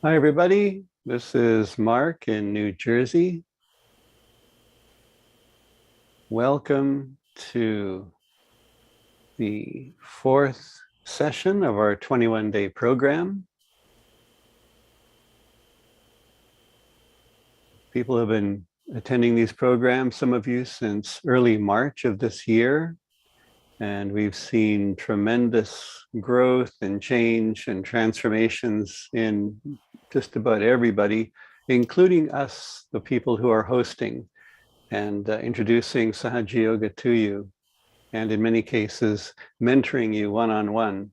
Hi, everybody. This is Mark in New Jersey. Welcome to the fourth session of our 21-day program. People have been attending these programs, some of you, since early March of this year. And we've seen tremendous growth and change and transformations in just about everybody, including us, the people who are hosting and introducing Sahaja Yoga to you, and in many cases, mentoring you one-on-one.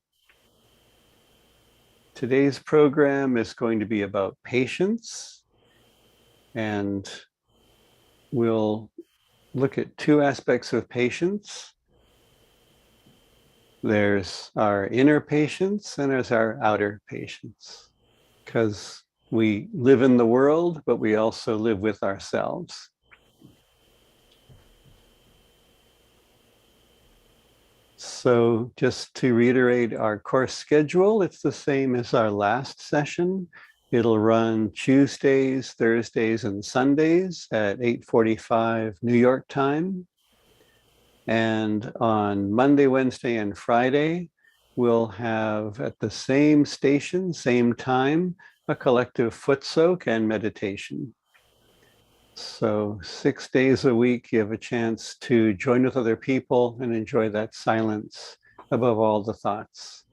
Today's program is going to be about patience, and we'll look at two aspects of patience. There's our inner patience and there's our outer patience, because we live in the world, but we also live with ourselves. So just to reiterate our course schedule, it's the same as our last session. It'll run Tuesdays, Thursdays, and Sundays at 8:45 New York time. And on Monday, Wednesday, and Friday, we'll have at the same station, same time, a collective foot soak and meditation. So 6 days a week, you have a chance to join with other people and enjoy that silence above all the thoughts.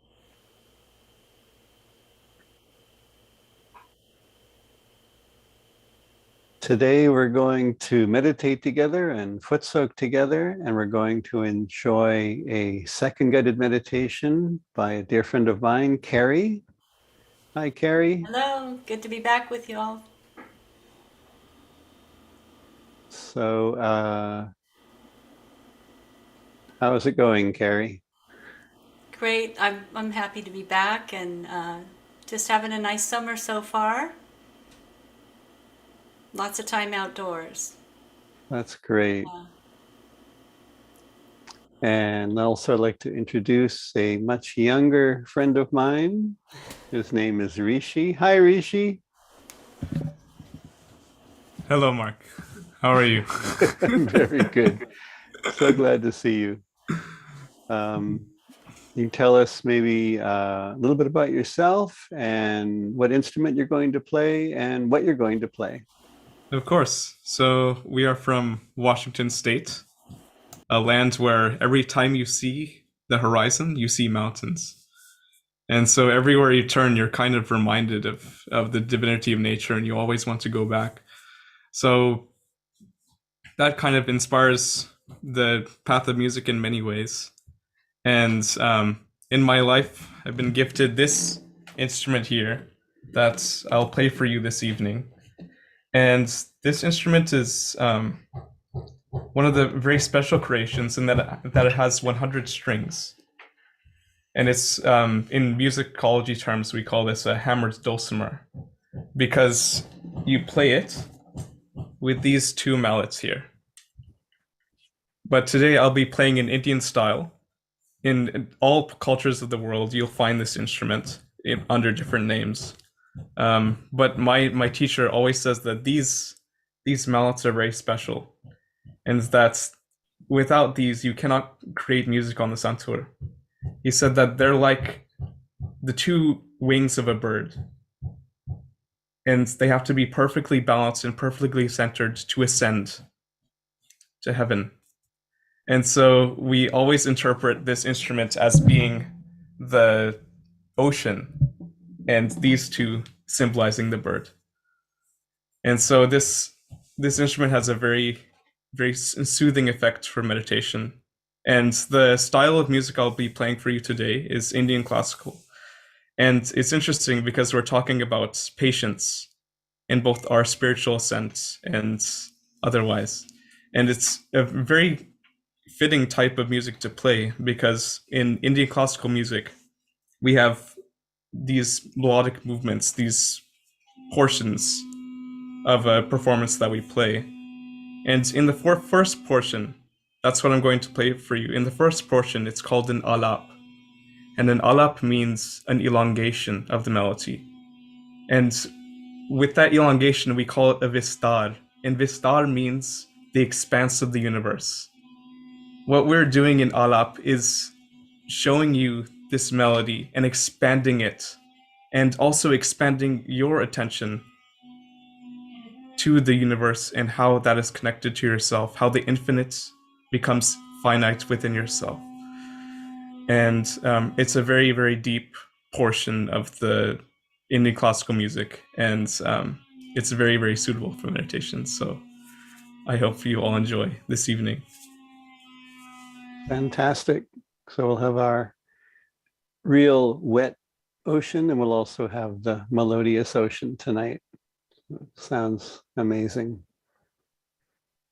Today, we're going to meditate together and foot soak together, and we're going to enjoy a second guided meditation by a dear friend of mine, Carrie. Hi, Carrie. Hello, good to be back with you all. So, how is it going, Carrie? Great, I'm happy to be back and just having a nice summer so far. Lots of time outdoors. That's great. Uh, And also, I'd like to introduce a much younger friend of mine. His name is Rishi. Hi, Rishi. Hello, Mark. How are you? Very good. So glad to see you. You tell us maybe a little bit about yourself and what instrument you're going to play and what you're going to play. Of course. So, we are from Washington State, a land where every time you see the horizon, you see mountains. And so, everywhere you turn, you're kind of reminded of the divinity of nature, and you always want to go back. So, that kind of inspires the path of music in many ways. And in my life, I've been gifted this instrument here that I'll play for you this evening. And this instrument is one of the very special creations in that it has 100 strings. And it's, in musicology terms, we call this a hammered dulcimer, because you play it with these two mallets here. But today I'll be playing in Indian style. In all cultures of the world, you'll find this instrument under different names. But my teacher always says that these mallets are very special, and that without these you cannot create music on the santur. He said that they're like the two wings of a bird, and they have to be perfectly balanced and perfectly centered to ascend to heaven. And so we always interpret this instrument as being the ocean, and these two symbolizing the bird. And so this instrument has a very soothing effect for meditation. And the style of music I'll be playing for you today is Indian classical. And it's interesting because we're talking about patience in both our spiritual sense and otherwise. And it's a very fitting type of music to play because in Indian classical music, we have these melodic movements, these portions of a performance that we play. And in the first portion, that's what I'm going to play for you. In the first portion, it's called an alap. And an alap means an elongation of the melody. And with that elongation, we call it a vistar. And vistar means the expanse of the universe. What we're doing in Alap is showing you this melody and expanding it, and also expanding your attention to the universe and how that is connected to yourself, how the infinite becomes finite within yourself. And it's a very, very deep portion of the Indian classical music, and it's very, very suitable for meditation. So I hope you all enjoy this evening. Fantastic. So we'll have our real wet ocean, and we'll also have the melodious ocean tonight. Sounds amazing.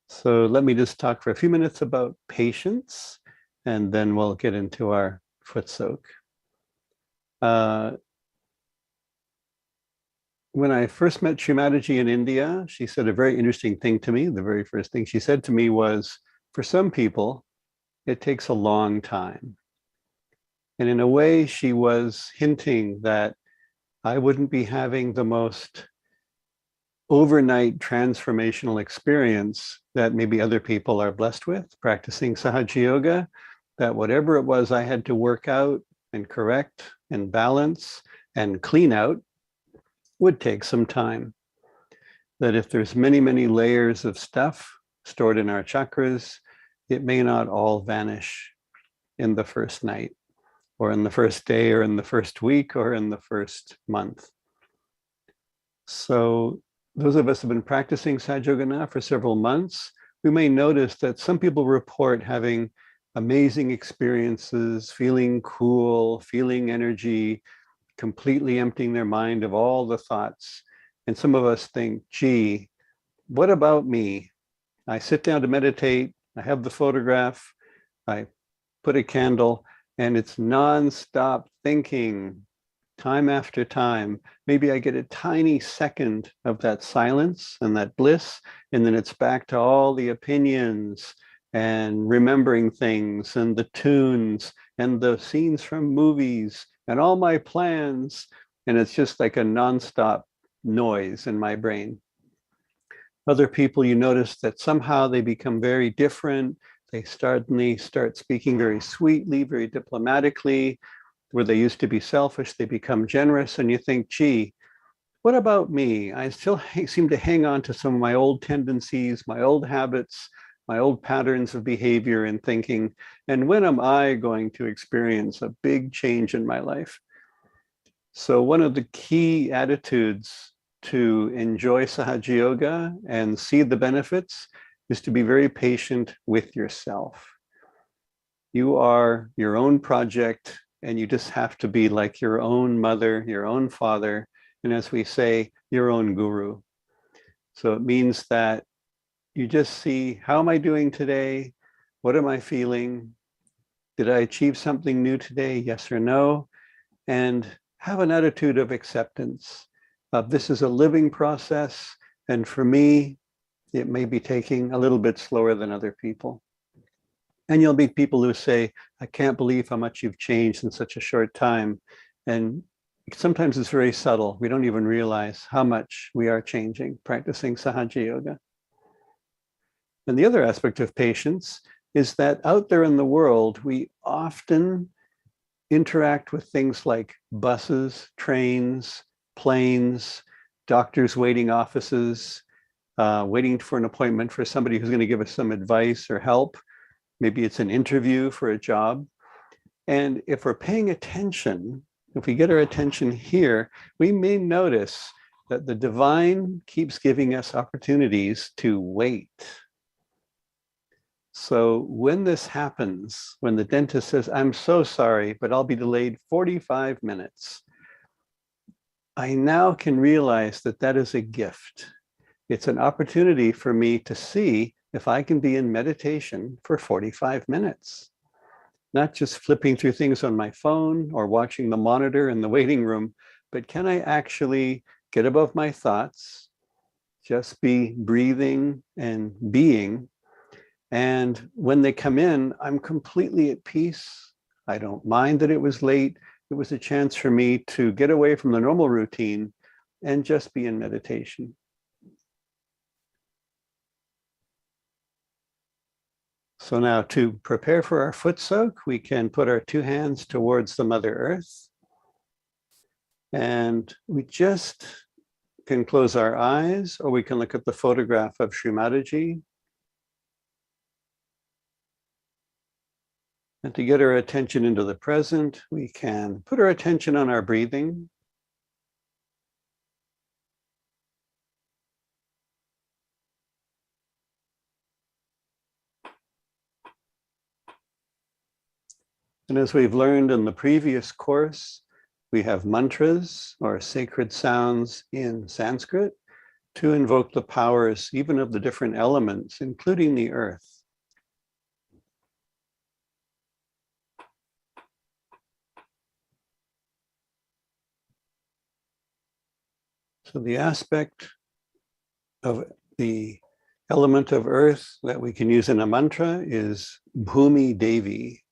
So let me just talk for a few minutes about patience, and then we'll get into our foot soak. When I first met Shri Mataji in India, she said a very interesting thing to me. The very first thing she said to me was, for some people, it takes a long time. And in a way, she was hinting that I wouldn't be having the most overnight transformational experience that maybe other people are blessed with practicing Sahaja Yoga, that whatever it was I had to work out and correct and balance and clean out would take some time. That if there's many, many layers of stuff stored in our chakras, it may not all vanish in the first night, or in the first day, or in the first week, or in the first month. So those of us who have been practicing Sahaja Yoga now for several months, we may notice that some people report having amazing experiences, feeling cool, feeling energy, completely emptying their mind of all the thoughts. And some of us think, gee, what about me? I sit down to meditate, I have the photograph, I put a candle, and it's nonstop thinking, time after time. Maybe I get a tiny second of that silence and that bliss, and then it's back to all the opinions and remembering things and the tunes and the scenes from movies and all my plans. And it's just like a nonstop noise in my brain. Other people, you notice that somehow they become very different. They suddenly start speaking very sweetly, very diplomatically. Where they used to be selfish, they become generous. And you think, gee, what about me? I still seem to hang on to some of my old tendencies, my old habits, my old patterns of behavior and thinking. And when am I going to experience a big change in my life? So one of the key attitudes to enjoy Sahaja Yoga and see the benefits is to be very patient with yourself. You are your own project, and you just have to be like your own mother, your own father, and as we say, your own guru. So it means that you just see, how am I doing today? What am I feeling? Did I achieve something new today? Yes or no? And have an attitude of acceptance. This is a living process, and for me, it may be taking a little bit slower than other people. And you'll meet people who say, I can't believe how much you've changed in such a short time. And sometimes it's very subtle. We don't even realize how much we are changing practicing Sahaja Yoga. And the other aspect of patience is that out there in the world, we often interact with things like buses, trains, planes, doctors' waiting offices, waiting for an appointment for somebody who's going to give us some advice or help. Maybe it's an interview for a job. And if we're paying attention, if we get our attention here, we may notice that the divine keeps giving us opportunities to wait. So when this happens, when the dentist says, I'm so sorry, but I'll be delayed 45 minutes, I now can realize that that is a gift. It's an opportunity for me to see if I can be in meditation for 45 minutes, not just flipping through things on my phone or watching the monitor in the waiting room, but can I actually get above my thoughts, just be breathing and being. And when they come in, I'm completely at peace. I don't mind that it was late. It was a chance for me to get away from the normal routine and just be in meditation. So now to prepare for our foot soak, we can put our two hands towards the Mother Earth. And we just can close our eyes, or we can look at the photograph of Shri Mataji. And to get our attention into the present, we can put our attention on our breathing. And as we've learned in the previous course, we have mantras or sacred sounds in Sanskrit to invoke the powers even of the different elements, including the earth. So the aspect of the element of earth that we can use in a mantra is Bhumi Devi.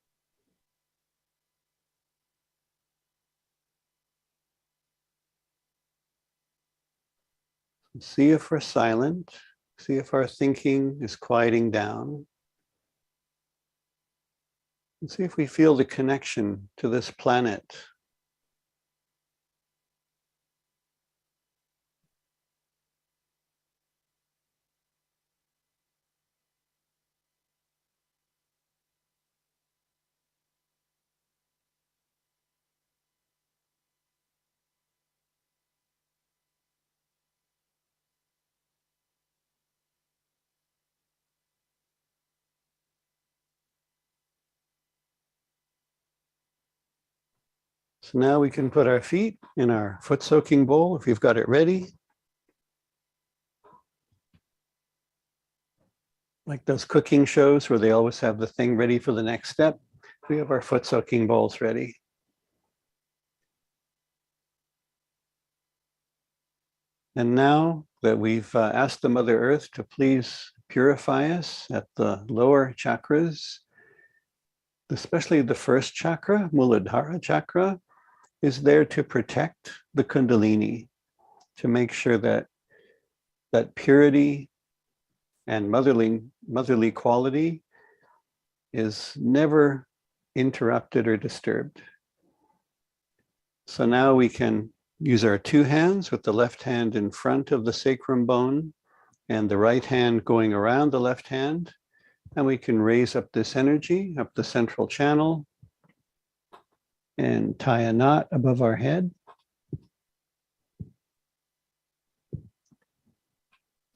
See if we're silent. See if our thinking is quieting down. And see if we feel the connection to this planet. So now we can put our feet in our foot soaking bowl if you've got it ready. Like those cooking shows where they always have the thing ready for the next step. We have our foot soaking bowls ready. And now that we've asked the Mother Earth to please purify us at the lower chakras, especially the first chakra, Muladhara chakra, is there to protect the Kundalini, to make sure that that purity and motherly quality is never interrupted or disturbed. So now we can use our two hands with the left hand in front of the sacrum bone and the right hand going around the left hand. And we can raise up this energy up the central channel and tie a knot above our head.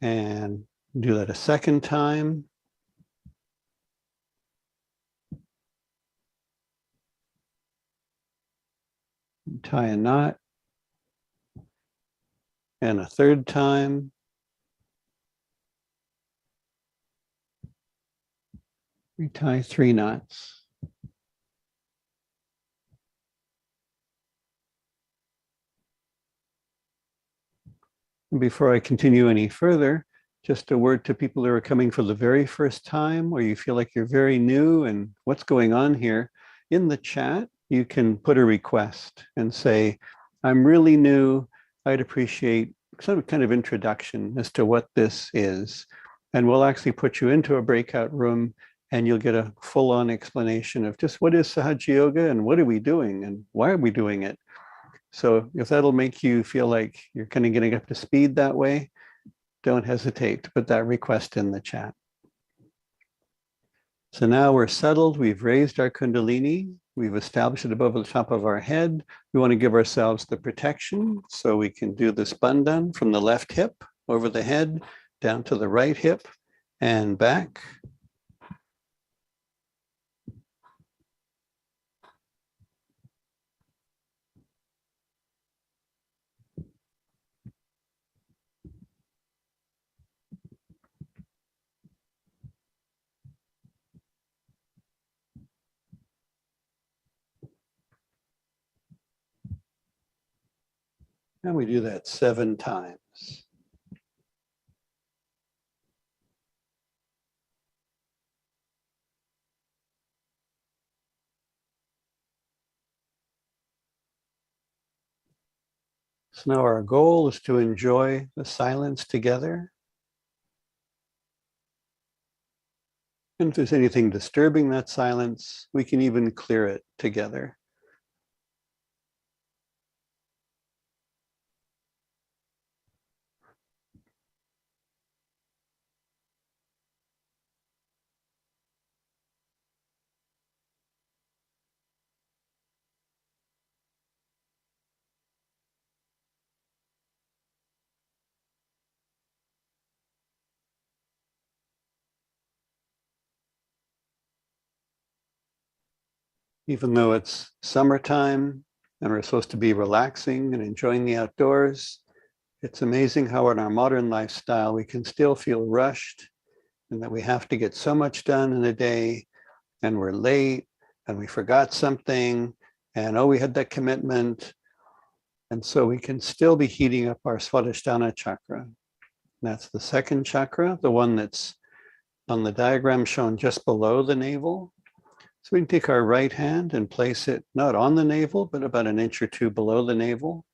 And do that a second time. Tie a knot. And a third time. We tie 3 knots. And before I continue any further, just a word to people who are coming for the very first time, or you feel like you're very new and what's going on here. In the chat, you can put a request and say, I'm really new. I'd appreciate some kind of introduction as to what this is. And we'll actually put you into a breakout room and you'll get a full-on explanation of just what is Sahaja Yoga and what are we doing and why are we doing it? So if that'll make you feel like you're kind of getting up to speed that way, don't hesitate to put that request in the chat. So now we're settled. We've raised our Kundalini. We've established it above the top of our head. We want to give ourselves the protection. So we can do this bandhan from the left hip over the head, down to the right hip and back. And we do that 7 times. So now our goal is to enjoy the silence together. And if there's anything disturbing that silence, we can even clear it together. Even though it's summertime and we're supposed to be relaxing and enjoying the outdoors, it's amazing how in our modern lifestyle we can still feel rushed and that we have to get so much done in a day and we're late and we forgot something and oh, we had that commitment. And so we can still be heating up our Swadhisthana chakra. That's the second chakra, the one that's on the diagram shown just below the navel. So we can take our right hand and place it not on the navel, but about an inch or two below the navel.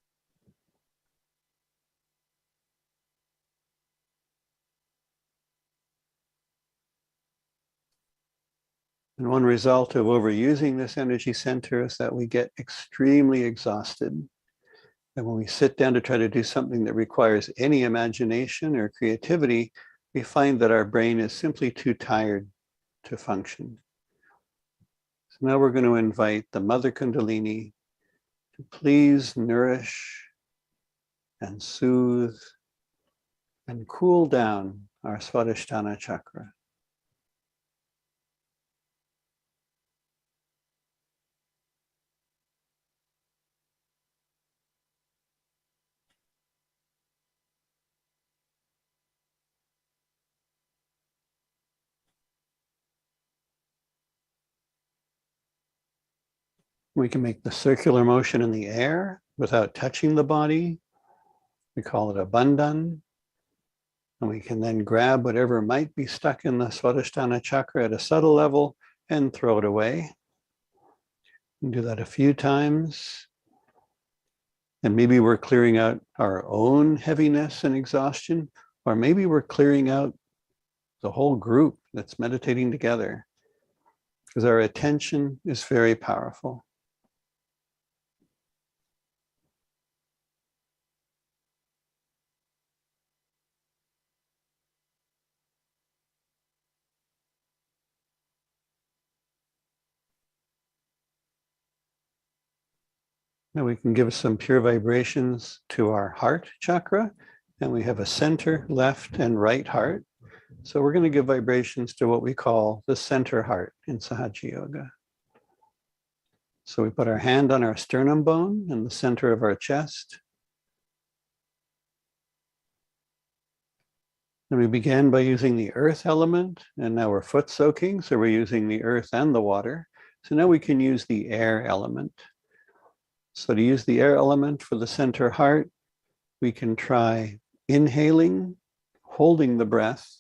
And one result of overusing this energy center is that we get extremely exhausted. And when we sit down to try to do something that requires any imagination or creativity, we find that our brain is simply too tired to function. So now we're going to invite the Mother Kundalini to please nourish and soothe and cool down our Swadhisthana chakra. We can make the circular motion in the air without touching the body. We call it a bandhan. And we can then grab whatever might be stuck in the Swadhisthana chakra at a subtle level and throw it away. We can do that a few times. And maybe we're clearing out our own heaviness and exhaustion, or maybe we're clearing out the whole group that's meditating together, because our attention is very powerful. Now we can give some pure vibrations to our heart chakra, and we have a center, left, and right heart. So we're going to give vibrations to what we call the center heart in Sahaja Yoga. So we put our hand on our sternum bone in the center of our chest. And we began by using the earth element, and now we're foot soaking, so we're using the earth and the water. So now we can use the air element. So to use the air element for the center heart, we can try inhaling, holding the breath,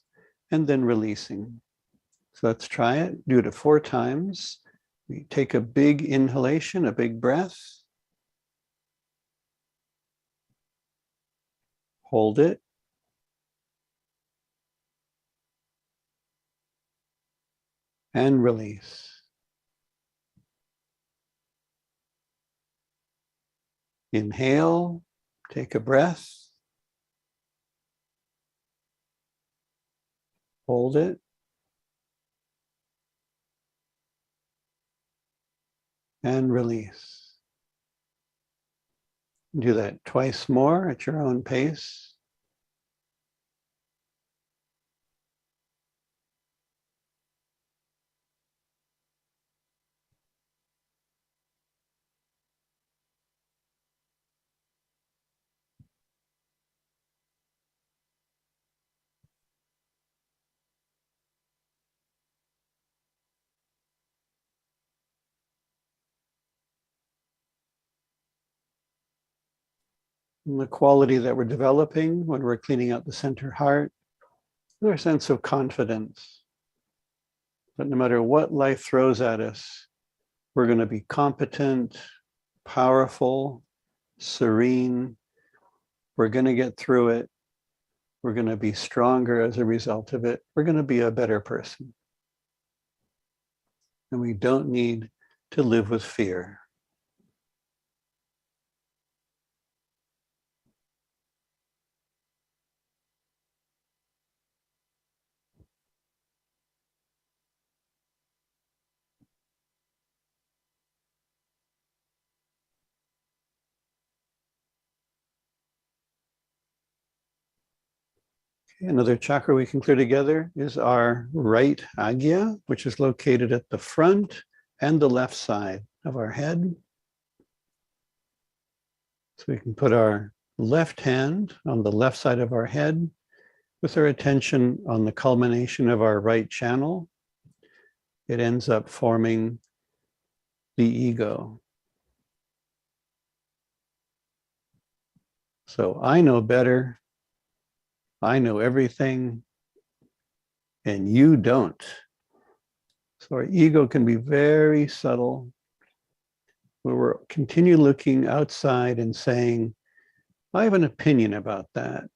and then releasing. So let's try it. Do it 4 times. We take a big inhalation, a big breath. Hold it. And release. Inhale, take a breath. Hold it. And release. Do that twice more at your own pace. And the quality that we're developing when we're cleaning out the center heart is our sense of confidence. That no matter what life throws at us, we're going to be competent, powerful, serene, We're going to get through it. We're going to be stronger as a result of it. We're going to be a better person. And we don't need to live with fear. Another chakra we can clear together is our right agya, which is located at the front and the left side of our head. So we can put our left hand on the left side of our head with our attention on the culmination of our right channel. It ends up forming the ego. So I know better. I know everything, and you don't. So our ego can be very subtle, where we're continue looking outside and saying, I have an opinion about that.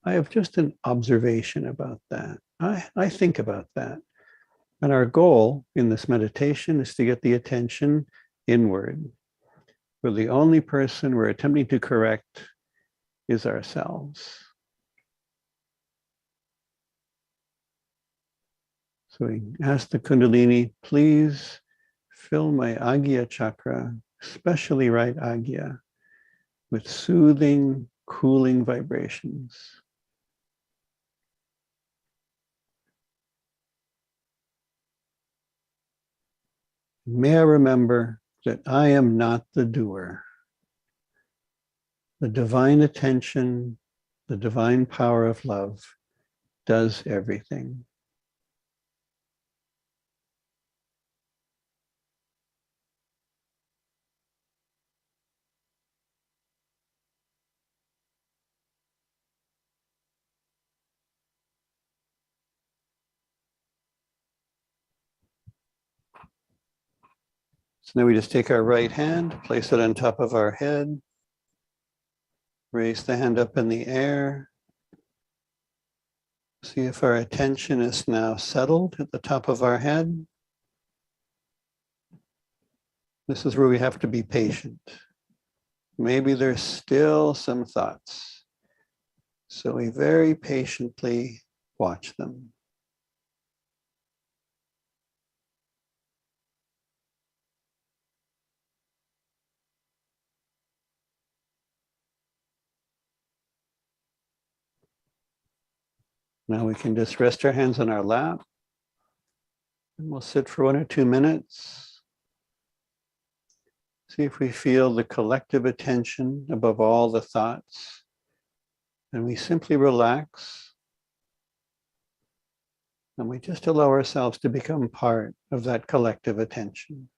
I have just an observation about that. I think about that. And our goal in this meditation is to get the attention inward, where the only person we're attempting to correct is ourselves. So we ask the Kundalini, please fill my Agya chakra, especially right Agya, with soothing, cooling vibrations. May I remember that I am not the doer. The divine attention, the divine power of love does everything. So now we just take our right hand, place it on top of our head, raise the hand up in the air. See if our attention is now settled at the top of our head. This is where we have to be patient. Maybe there's still some thoughts. So we very patiently watch them. Now we can just rest our hands on our lap and we'll sit for 1 or 2 minutes. See if we feel the collective attention above all the thoughts. And we simply relax. And we just allow ourselves to become part of that collective attention.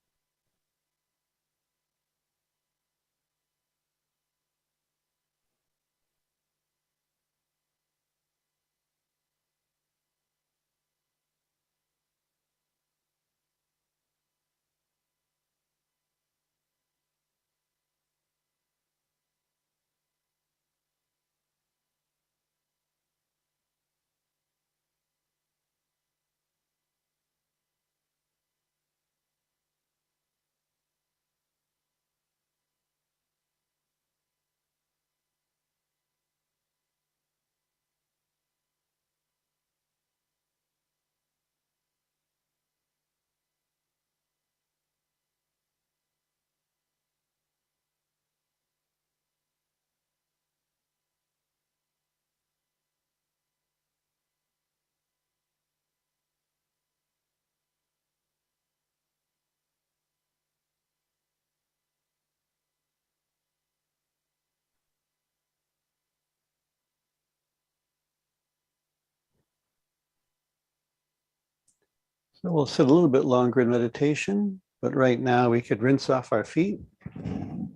So we'll sit a little bit longer in meditation, but right now we could rinse off our feet. And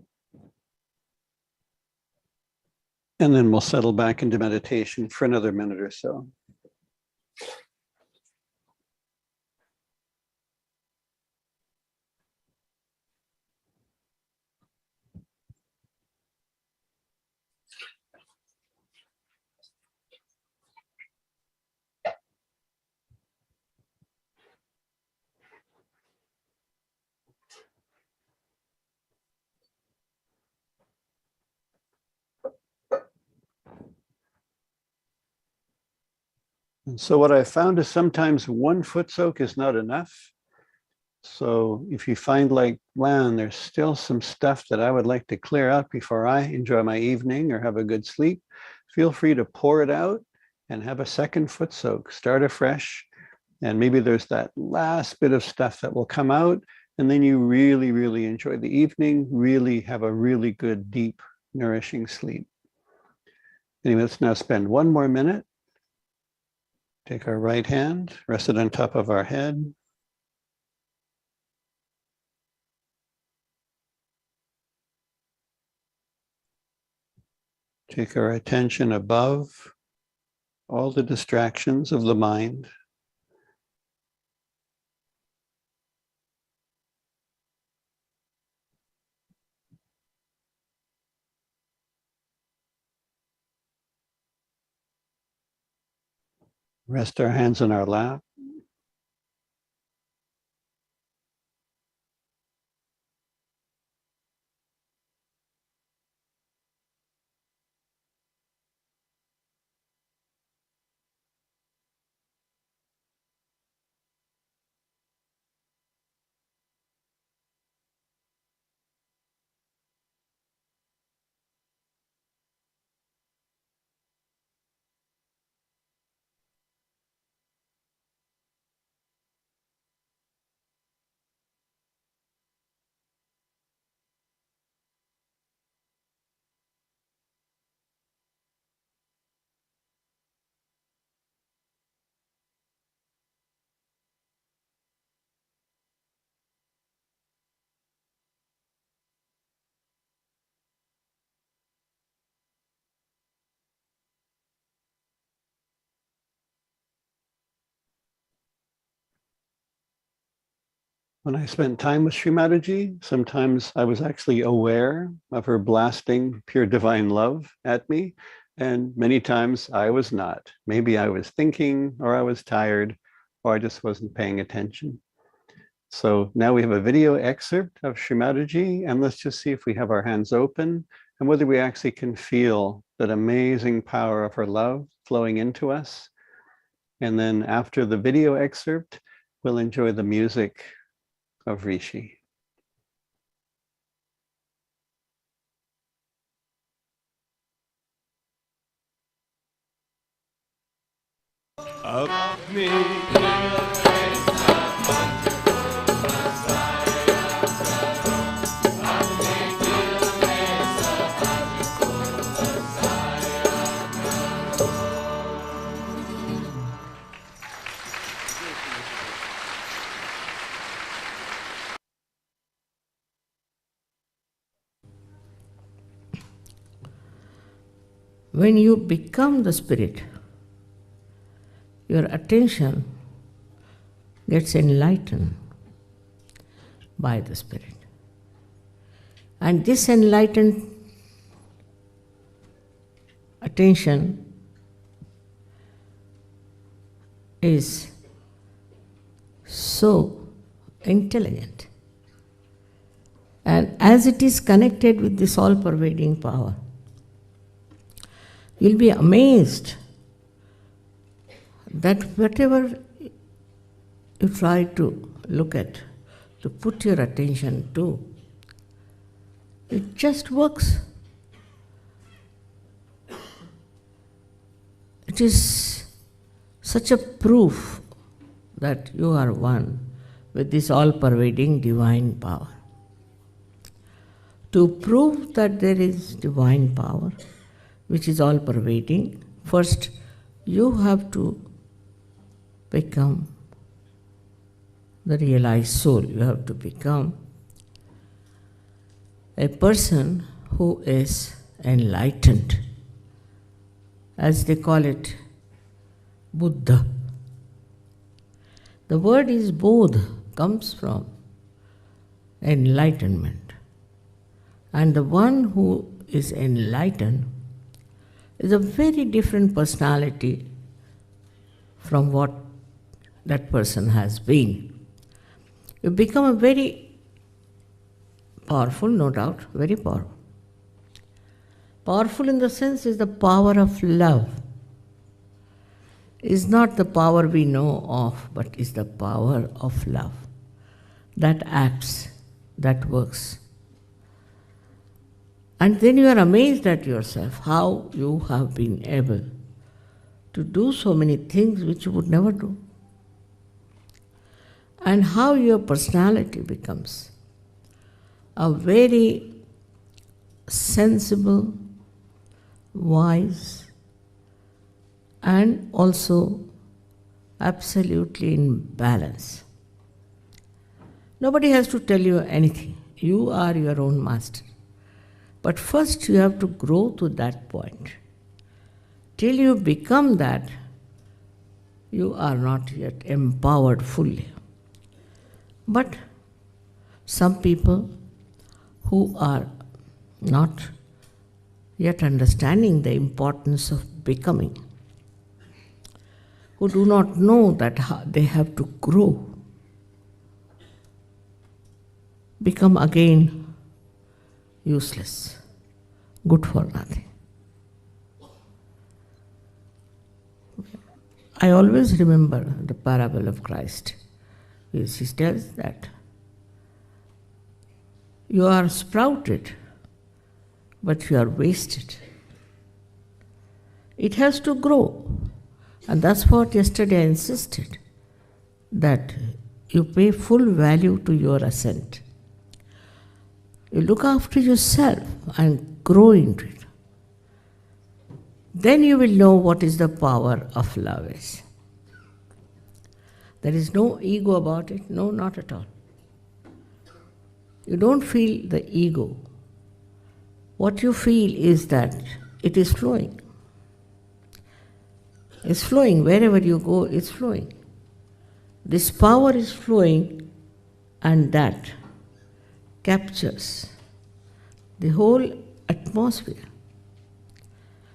then we'll settle back into meditation for another minute or so. And so what I found is sometimes one foot soak is not enough. So if you find like, man, there's still some stuff that I would like to clear out before I enjoy my evening or have a good sleep, feel free to pour it out and have a second foot soak. Start afresh. And maybe there's that last bit of stuff that will come out. And then you really, really enjoy the evening, really have a really good, deep, nourishing sleep. Anyway, let's now spend one more minute. Take our right hand, rest it on top of our head. Take our attention above all the distractions of the mind. Rest our hands in our lap. When I spent time with Shri Mataji, sometimes I was actually aware of her blasting pure divine love at me. And many times I was not. Maybe I was thinking, or I was tired, or I just wasn't paying attention. So now we have a video excerpt of Shri Mataji, and let's just see if we have our hands open and whether we actually can feel that amazing power of her love flowing into us. And then after the video excerpt, we'll enjoy the music of Rishi. When you become the spirit, your attention gets enlightened by the spirit. And this enlightened attention is so intelligent. And as it is connected with this all-pervading power, you'll be amazed that whatever you try to look at, to put your attention to, it just works. It is such a proof that you are one with this all-pervading divine power. To prove that there is divine power, which is all-pervading, first you have to become the realized soul. You have to become a person who is enlightened. As they call it, Buddha. The word is bodh, comes from enlightenment. And the one who is enlightened is a very different personality from what that person has been. You become a very powerful, no doubt, very powerful. Powerful in the sense is the power of love. is not the power we know of, but is the power of love that acts, that works. And then you are amazed at yourself how you have been able to do so many things which you would never do. And how your personality becomes a very sensible, wise, and also absolutely in balance. Nobody has to tell you anything. You are your own master. But first you have to grow to that point. Till you become that, you are not yet empowered fully. But some people who are not yet understanding the importance of becoming, who do not know that they have to grow, become again useless, good for nothing. I always remember the parable of Christ. He tells that you are sprouted, but you are wasted. It has to grow. And that's what yesterday I insisted, that you pay full value to your ascent. You look after yourself and grow into it. Then you will know what is the power of love is. There is no ego about it, no, not at all. You don't feel the ego. What you feel is that it is flowing. It's flowing. Wherever you go, it's flowing. This power is flowing, and that captures the whole atmosphere,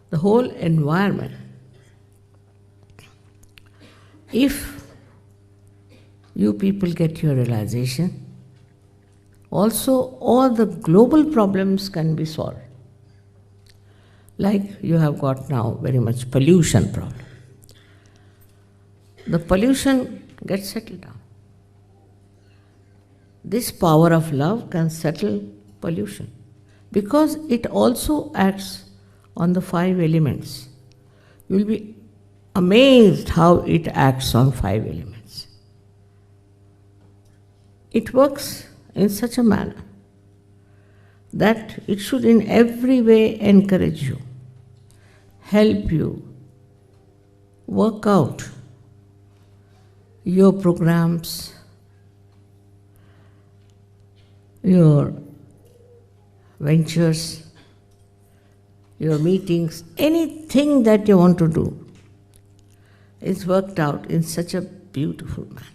the whole environment. If you people get your realization, also all the global problems can be solved. Like you have got now very much pollution problem. The pollution gets settled down. This power of love can settle pollution because it also acts on the 5 elements. You will be amazed how it acts on 5 elements. It works in such a manner that it should in every way encourage you, help you, work out your programs, your ventures, your meetings, anything that you want to do is worked out in such a beautiful manner.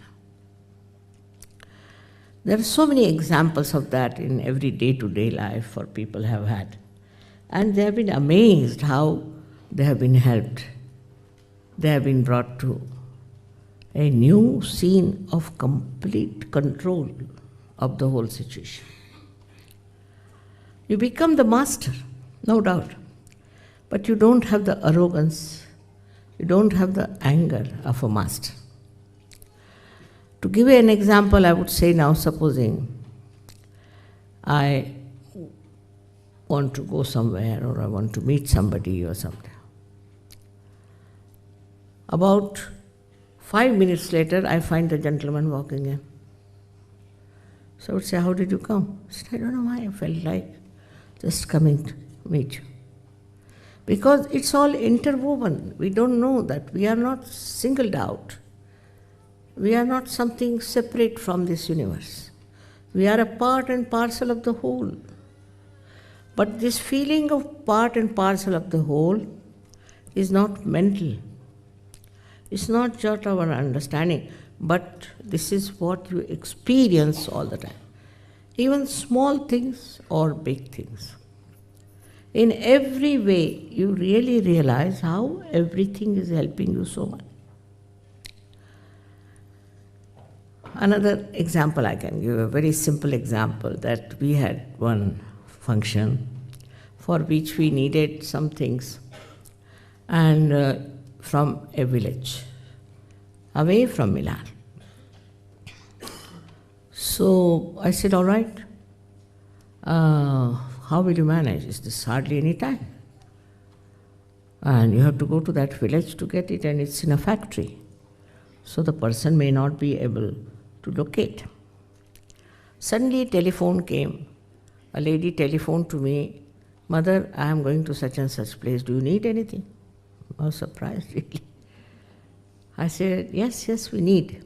There are so many examples of that in every day-to-day life for people have had. And they have been amazed how they have been helped. They have been brought to a new scene of complete control of the whole situation. You become the master, no doubt. But you don't have the arrogance, you don't have the anger of a master. To give you an example, I would say now, supposing I want to go somewhere or I want to meet somebody or something. About 5 minutes later, I find the gentleman walking in. So I would say, how did you come? I said, I don't know why, I felt like just coming to meet you. Because it's all interwoven. We don't know that. We are not singled out. We are not something separate from this universe. We are a part and parcel of the whole. But this feeling of part and parcel of the whole is not mental. It's not just our understanding, but this is what you experience all the time. Even small things or big things. In every way, you really realize how everything is helping you so much. Another example I can give, a very simple example, that we had one function for which we needed some things. And from a village, away from Milan. So I said, all right, how will you manage? Is this hardly any time? And you have to go to that village to get it, and it's in a factory. So the person may not be able to locate. Suddenly a telephone came. A lady telephoned to me, Mother, I am going to such and such place. Do you need anything? I was surprised, really. I said, yes, we need.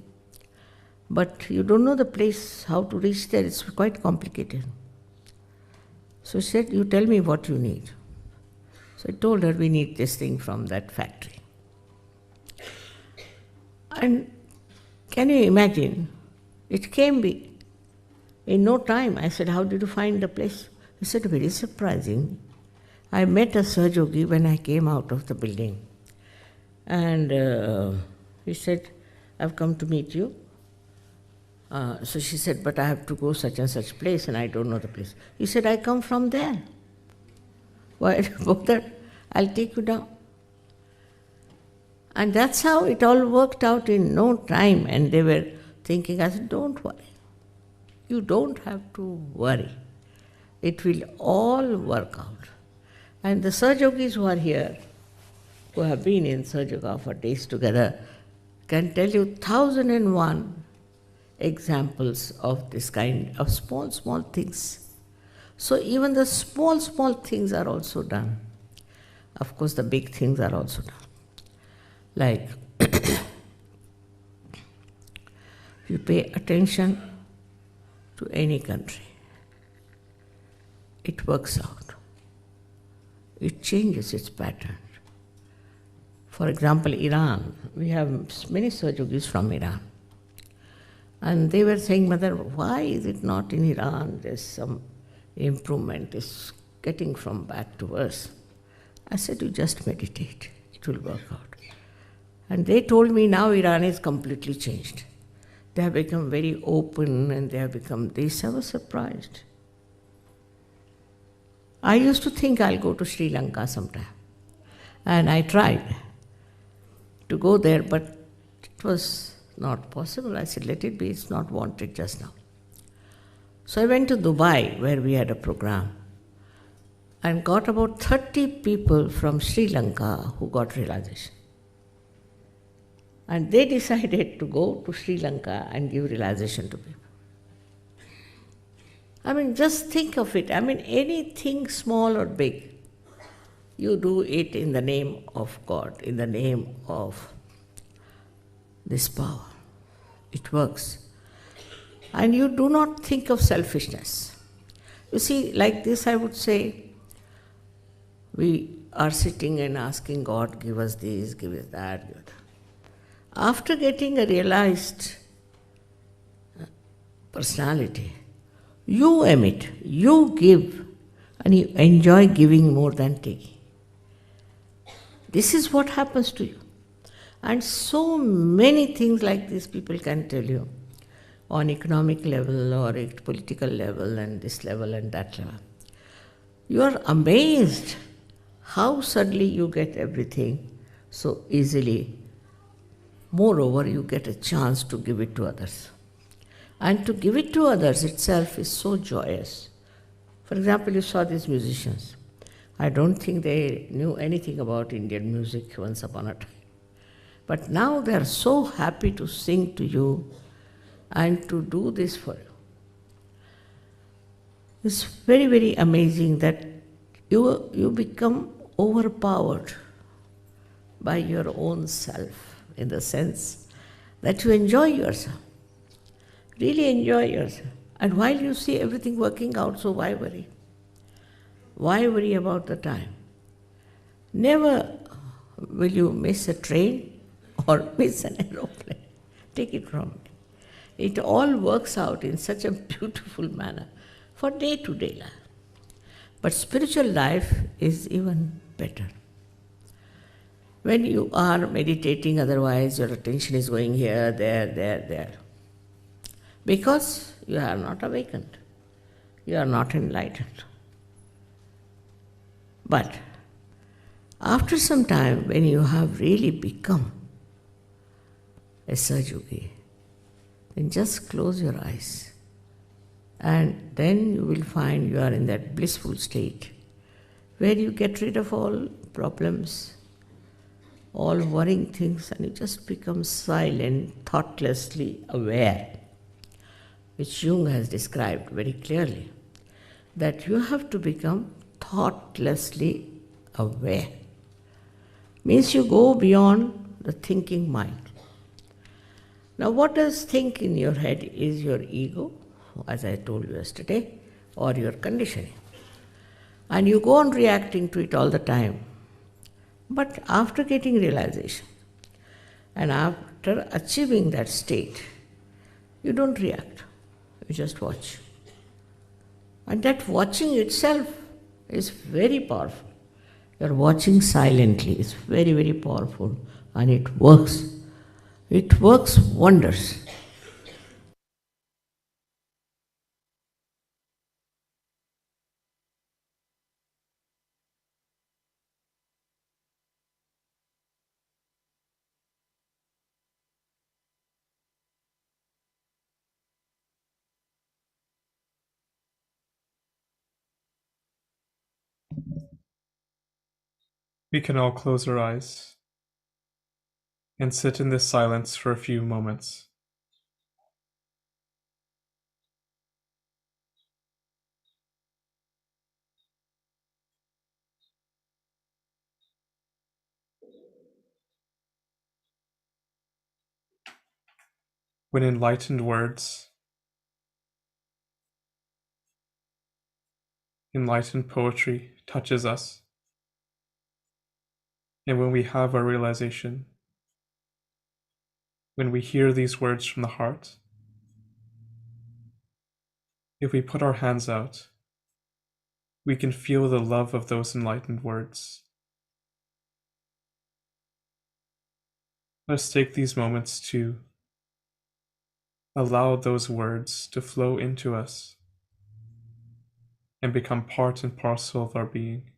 But you don't know the place, how to reach there. It's quite complicated. So she said, you tell me what you need. So I told her, we need this thing from that factory. And can you imagine? It came in no time. I said, how did you find the place? He said, very surprising. I met a Sahajogi when I came out of the building. And he said, I've come to meet you. So she said, but I have to go such and such place and I don't know the place. He said, I come from there. Why bother? I'll take you down. And that's how it all worked out in no time. And they were thinking, I said, don't worry. You don't have to worry. It will all work out. And the Sahajogis who are here, who have been in Sahaja for days together, can tell you 1001 examples of this kind of small things. So even the small things are also done. Of course, the big things are also done. Like, you pay attention to any country, it works out. It changes its pattern. For example, Iran, we have many Sahajogis from Iran. And they were saying, Mother, why is it not in Iran? There's some improvement, it's getting from bad to worse. I said, you just meditate, it will work out. And they told me now Iran is completely changed. They have become very open and they have become this. I was surprised. I used to think I'll go to Sri Lanka sometime. And I tried to go there, but it was not possible. I said, let it be, it's not wanted just now. So I went to Dubai, where we had a program, and got about 30 people from Sri Lanka who got realization. And they decided to go to Sri Lanka and give realization to people. I mean, just think of it. I mean, anything small or big, you do it in the name of God, in the name of this power. It works. And you do not think of selfishness. You see, like this I would say, we are sitting and asking God, give us this, give us that, give us that. After getting a realized personality, you emit, you give, and you enjoy giving more than taking. This is what happens to you. And so many things like this people can tell you on economic level or political level and this level and that level. You are amazed how suddenly you get everything so easily. Moreover, you get a chance to give it to others. And to give it to others itself is so joyous. For example, you saw these musicians. I don't think they knew anything about Indian music once upon a time. But now they are so happy to sing to you and to do this for you. It's very, very amazing that you become overpowered by your own self, in the sense that you enjoy yourself, really enjoy yourself. And while you see everything working out, so why worry? Why worry about the time? Never will you miss a train or miss an aeroplane. Take it from me. It all works out in such a beautiful manner for day-to-day life. But spiritual life is even better. When you are meditating, otherwise your attention is going here, there. Because you are not awakened. You are not enlightened. But After some time, when you have really become a Sahajogi, then just close your eyes. And then you will find you are in that blissful state where you get rid of all problems, all worrying things, and you just become silent, thoughtlessly aware, which Jung has described very clearly, that you have to become thoughtlessly aware. Means you go beyond the thinking mind. Now, what does think in your head is your ego, as I told you yesterday, or your conditioning. And you go on reacting to it all the time. But after getting realization and after achieving that state, you don't react, you just watch. And that watching itself is very powerful. You're watching silently, it's very, very powerful, and it works. It works wonders. We can all close our eyes and sit in this silence for a few moments. When enlightened words, enlightened poetry touches us, and when we have our realization, when we hear these words from the heart, if we put our hands out, we can feel the love of those enlightened words. Let's take these moments to allow those words to flow into us and become part and parcel of our being.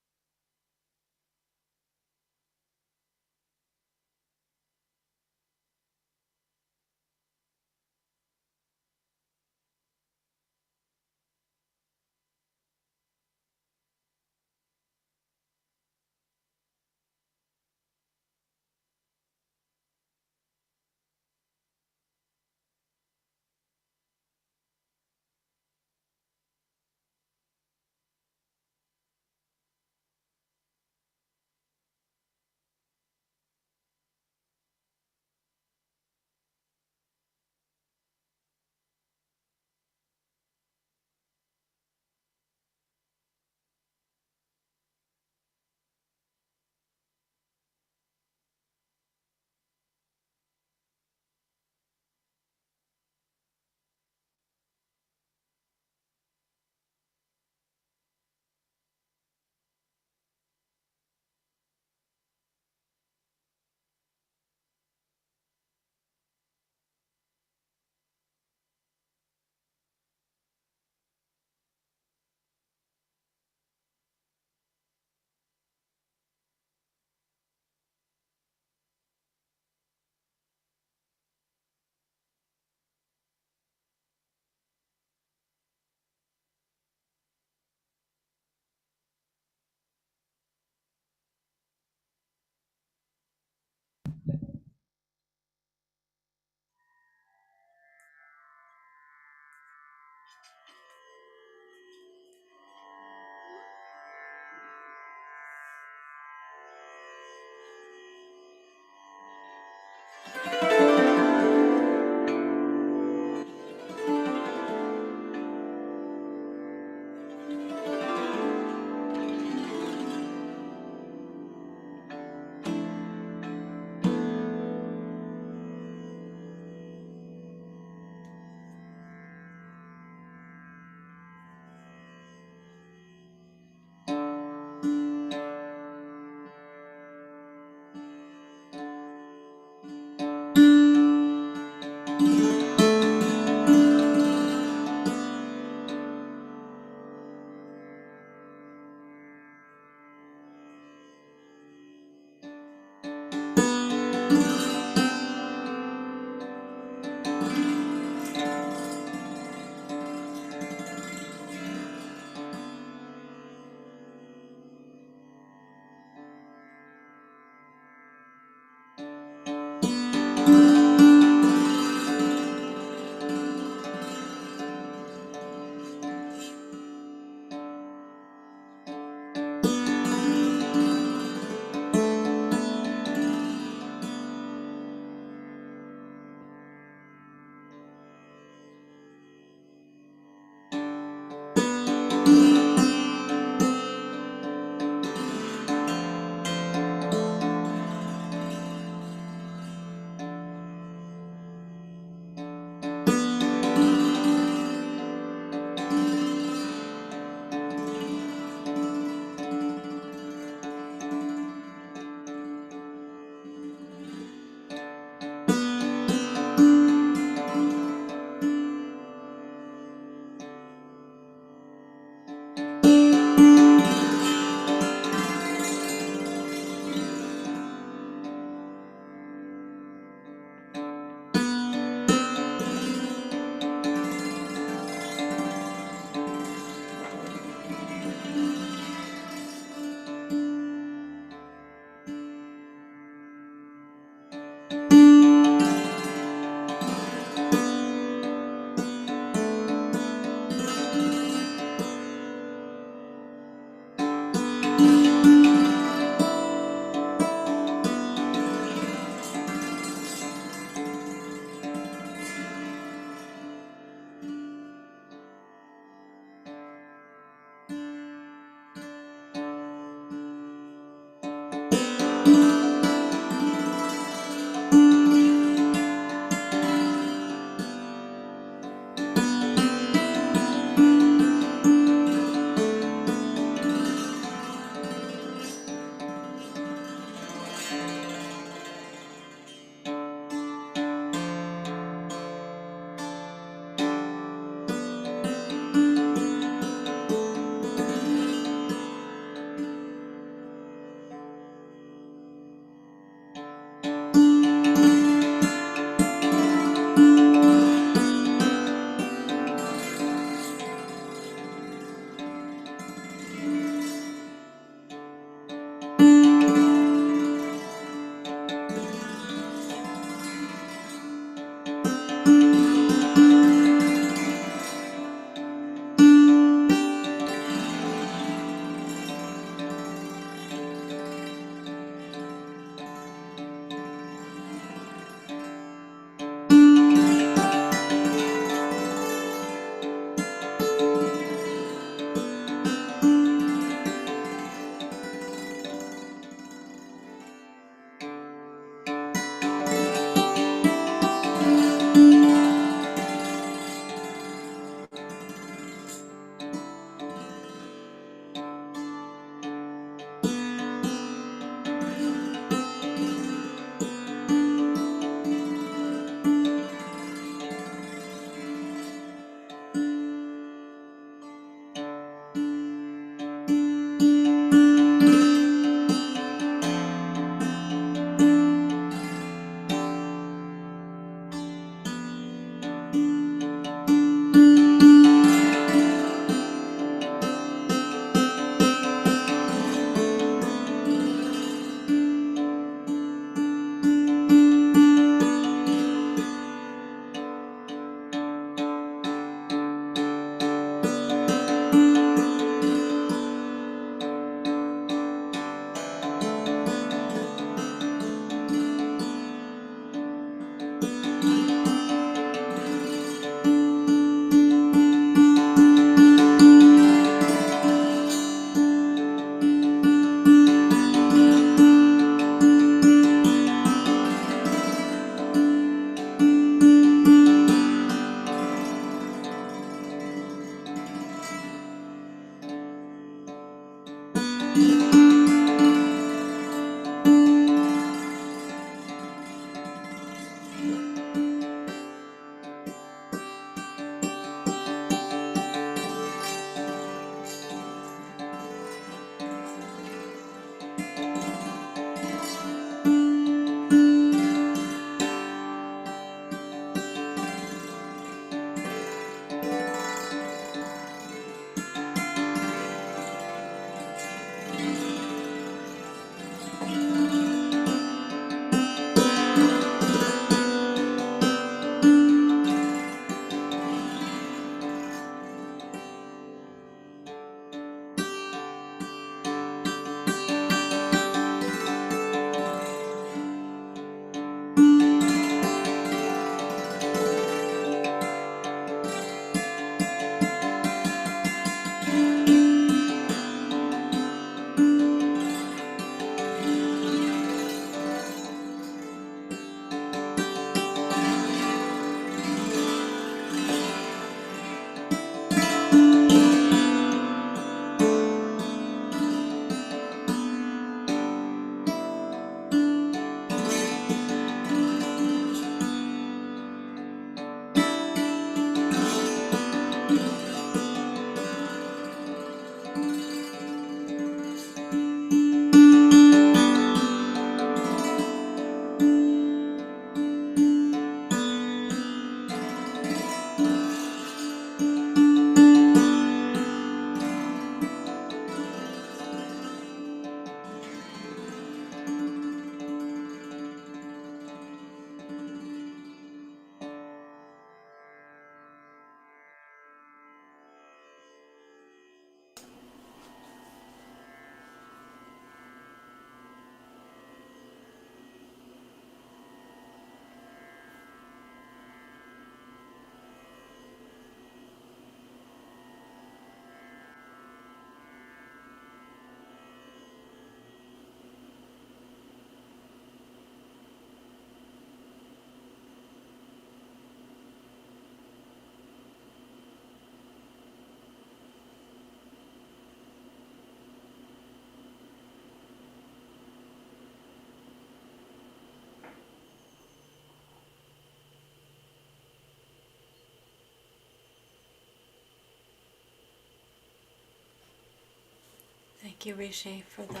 Thank you, Rishi, for the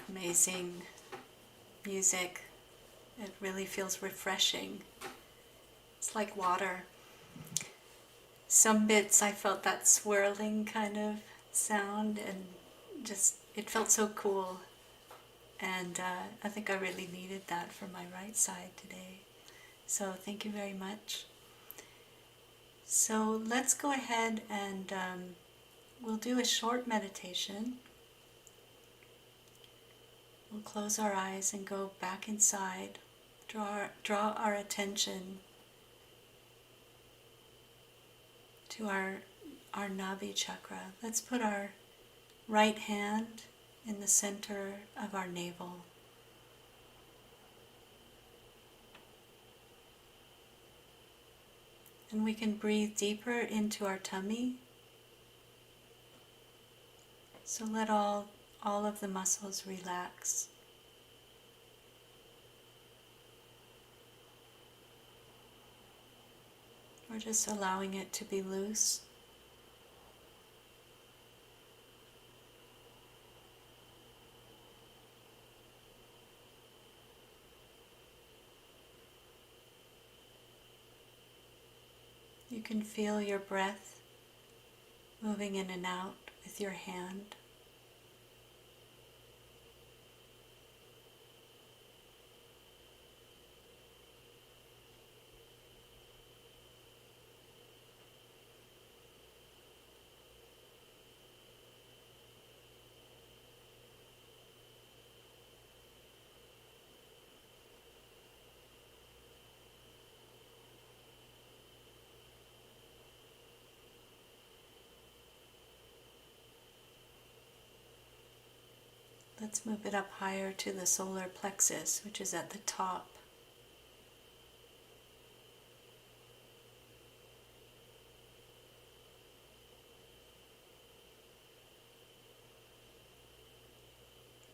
amazing music. It really feels refreshing. It's like water. Some bits I felt that swirling kind of sound, and just it felt so cool. And I think I really needed that for my right side today. So thank you very much. So let's go ahead and we'll do a short meditation. We'll close our eyes and go back inside. Draw our attention to our Navi chakra. Let's put our right hand in the center of our navel. And we can breathe deeper into our tummy. So let all of the muscles relax. We're just allowing it to be loose. You can feel your breath moving in and out with your hand. Let's move it up higher to the solar plexus, which is at the top.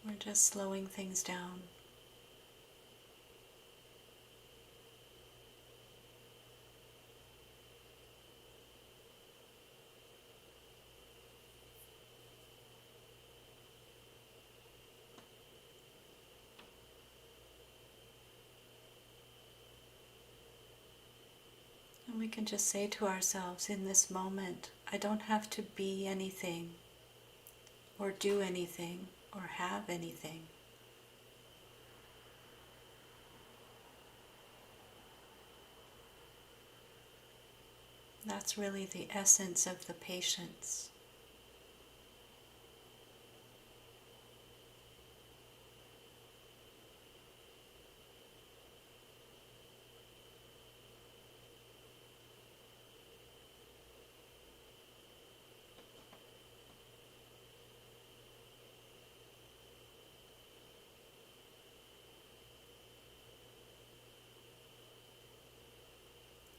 We're just slowing things down. And we can just say to ourselves in this moment, I don't have to be anything, or do anything, or have anything. That's really the essence of the patience.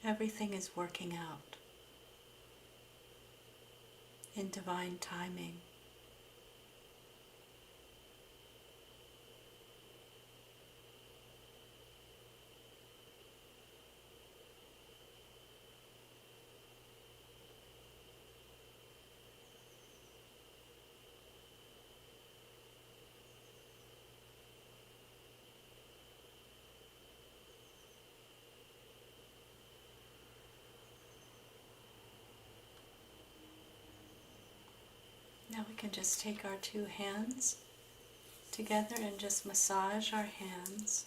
Everything is working out in divine timing. Now we can just take our two hands together and just massage our hands.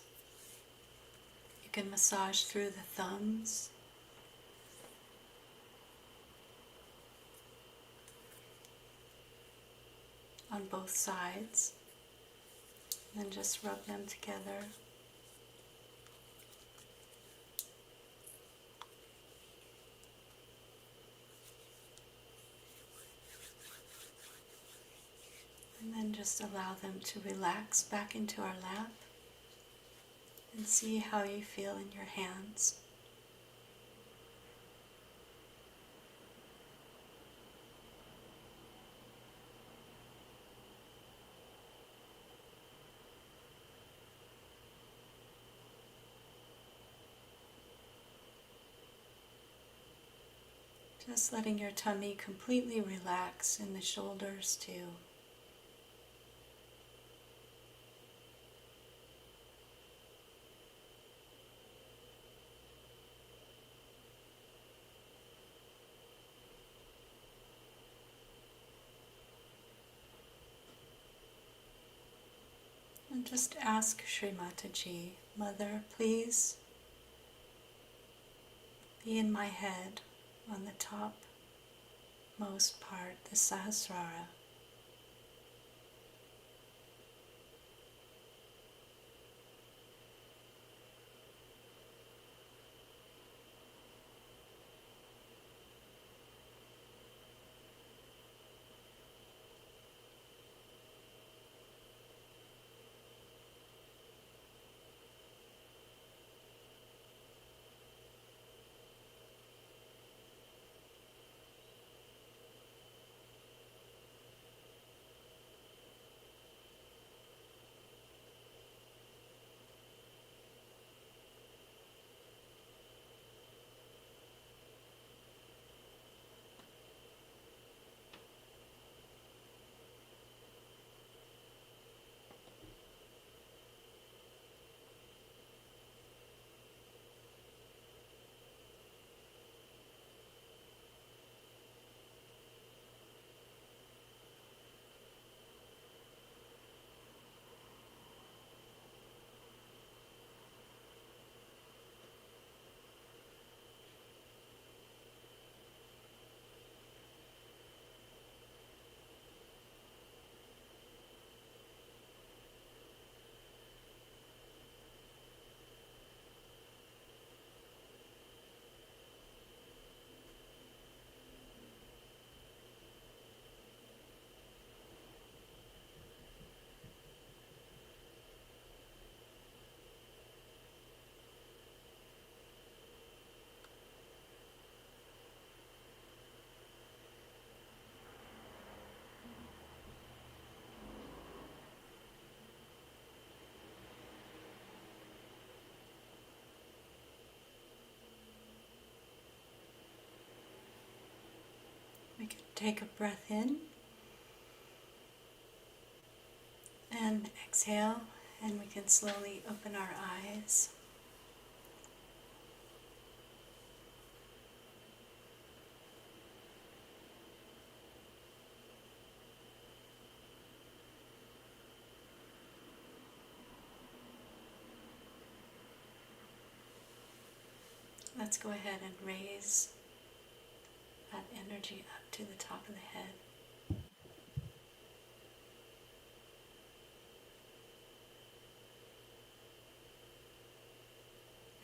You can massage through the thumbs, on both sides, and just rub them together. And then just allow them to relax back into our lap and see how you feel in your hands. Just letting your tummy completely relax in the shoulders too. And just ask Shri Mataji, Mother, please be in my head on the topmost part, the Sahasrara. We can take a breath in and exhale, and we can slowly open our eyes. Let's go ahead and raise that energy up to the top of the head.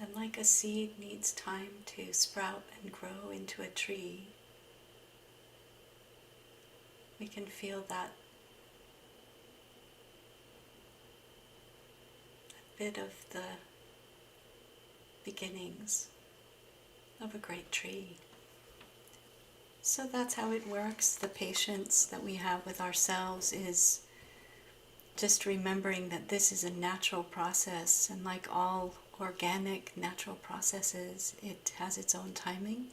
And like a seed needs time to sprout and grow into a tree, we can feel that bit of the beginnings of a great tree. So that's how it works. The patience that we have with ourselves is just remembering that this is a natural process, and like all organic natural processes, it has its own timing,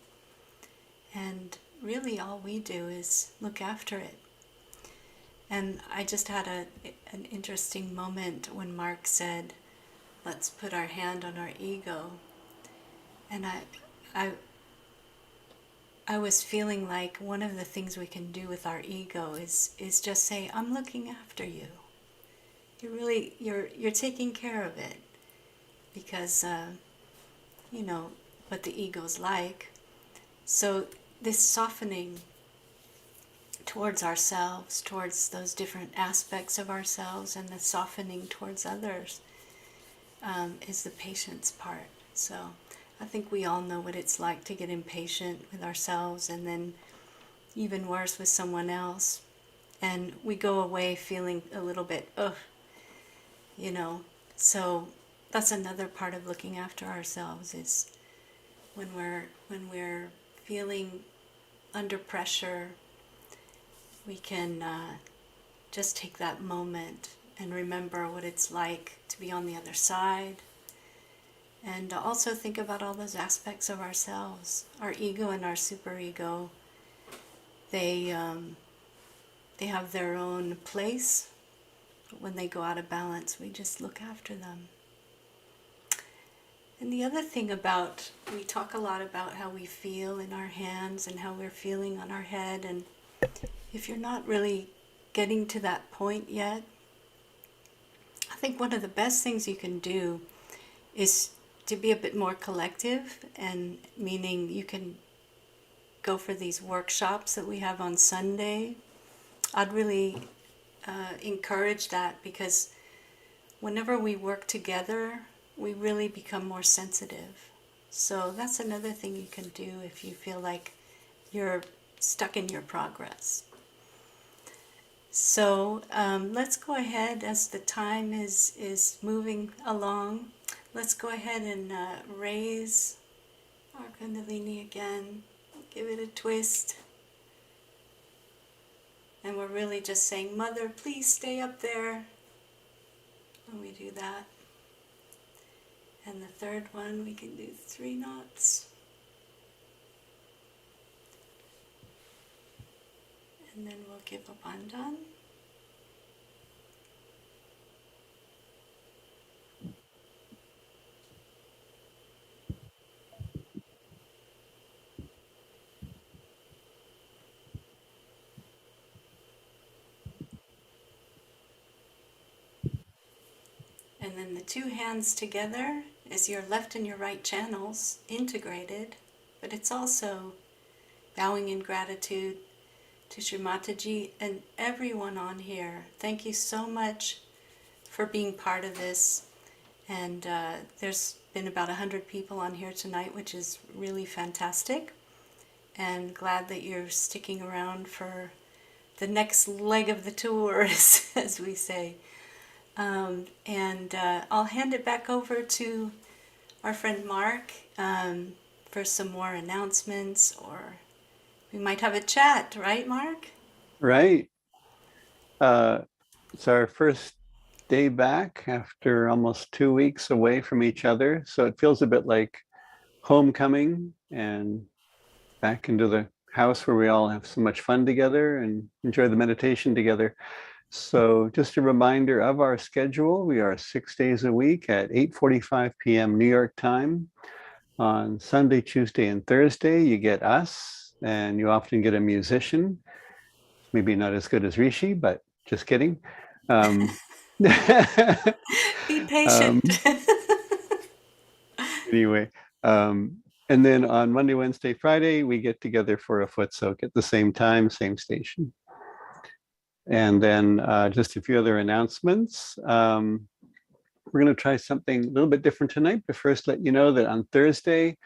and really all we do is look after it. And I just had an interesting moment when Mark said, let's put our hand on our ego, and I was feeling like one of the things we can do with our ego is just say, I'm looking after you. You're taking care of it, because you know what the ego's like. So this softening towards ourselves, towards those different aspects of ourselves, and the softening towards others is the patience part. So I think we all know what it's like to get impatient with ourselves, and then even worse with someone else. And we go away feeling a little bit, ugh, you know. So that's another part of looking after ourselves, is when we're feeling under pressure, we can just take that moment and remember what it's like to be on the other side, And also think about all those aspects of ourselves, our ego and our superego. They have their own place, but when they go out of balance, we just look after them. And the other thing about, we talk a lot about how we feel in our hands and how we're feeling on our head. And if you're not really getting to that point yet, I think one of the best things you can do is to be a bit more collective, and meaning you can go for these workshops that we have on Sunday. I'd really encourage that, because whenever we work together, we really become more sensitive. So that's another thing you can do if you feel like you're stuck in your progress. So let's go ahead, as the time is moving along. Let's go ahead and raise our Kundalini again. Give it a twist. And we're really just saying, Mother, please stay up there. When we do that. And the third one, we can do 3 knots. And then we'll give a bandhan. And then the 2 hands together is your left and your right channels integrated, but it's also bowing in gratitude to Shri Mataji and everyone on here. Thank you so much for being part of this. And there's been about 100 people on here tonight, which is really fantastic. And glad that you're sticking around for the next leg of the tour, as we say. I'll hand it back over to our friend Mark for some more announcements, or we might have a chat, right, Mark? Right. It's our first day back after almost 2 weeks away from each other. So it feels a bit like homecoming and back into the house where we all have so much fun together and enjoy the meditation together. So just a reminder of our schedule. We are 6 days a week at 8:45 p.m. New York time. On Sunday, Tuesday, and Thursday, you get us, and you often get a musician. Maybe not as good as Rishi, but just kidding. Be patient. Anyway, and then on Monday, Wednesday, Friday, we get together for a foot soak at the same time, same station. And then just a few other announcements. We're going to try something a little bit different tonight, but first let you know that on Thursday,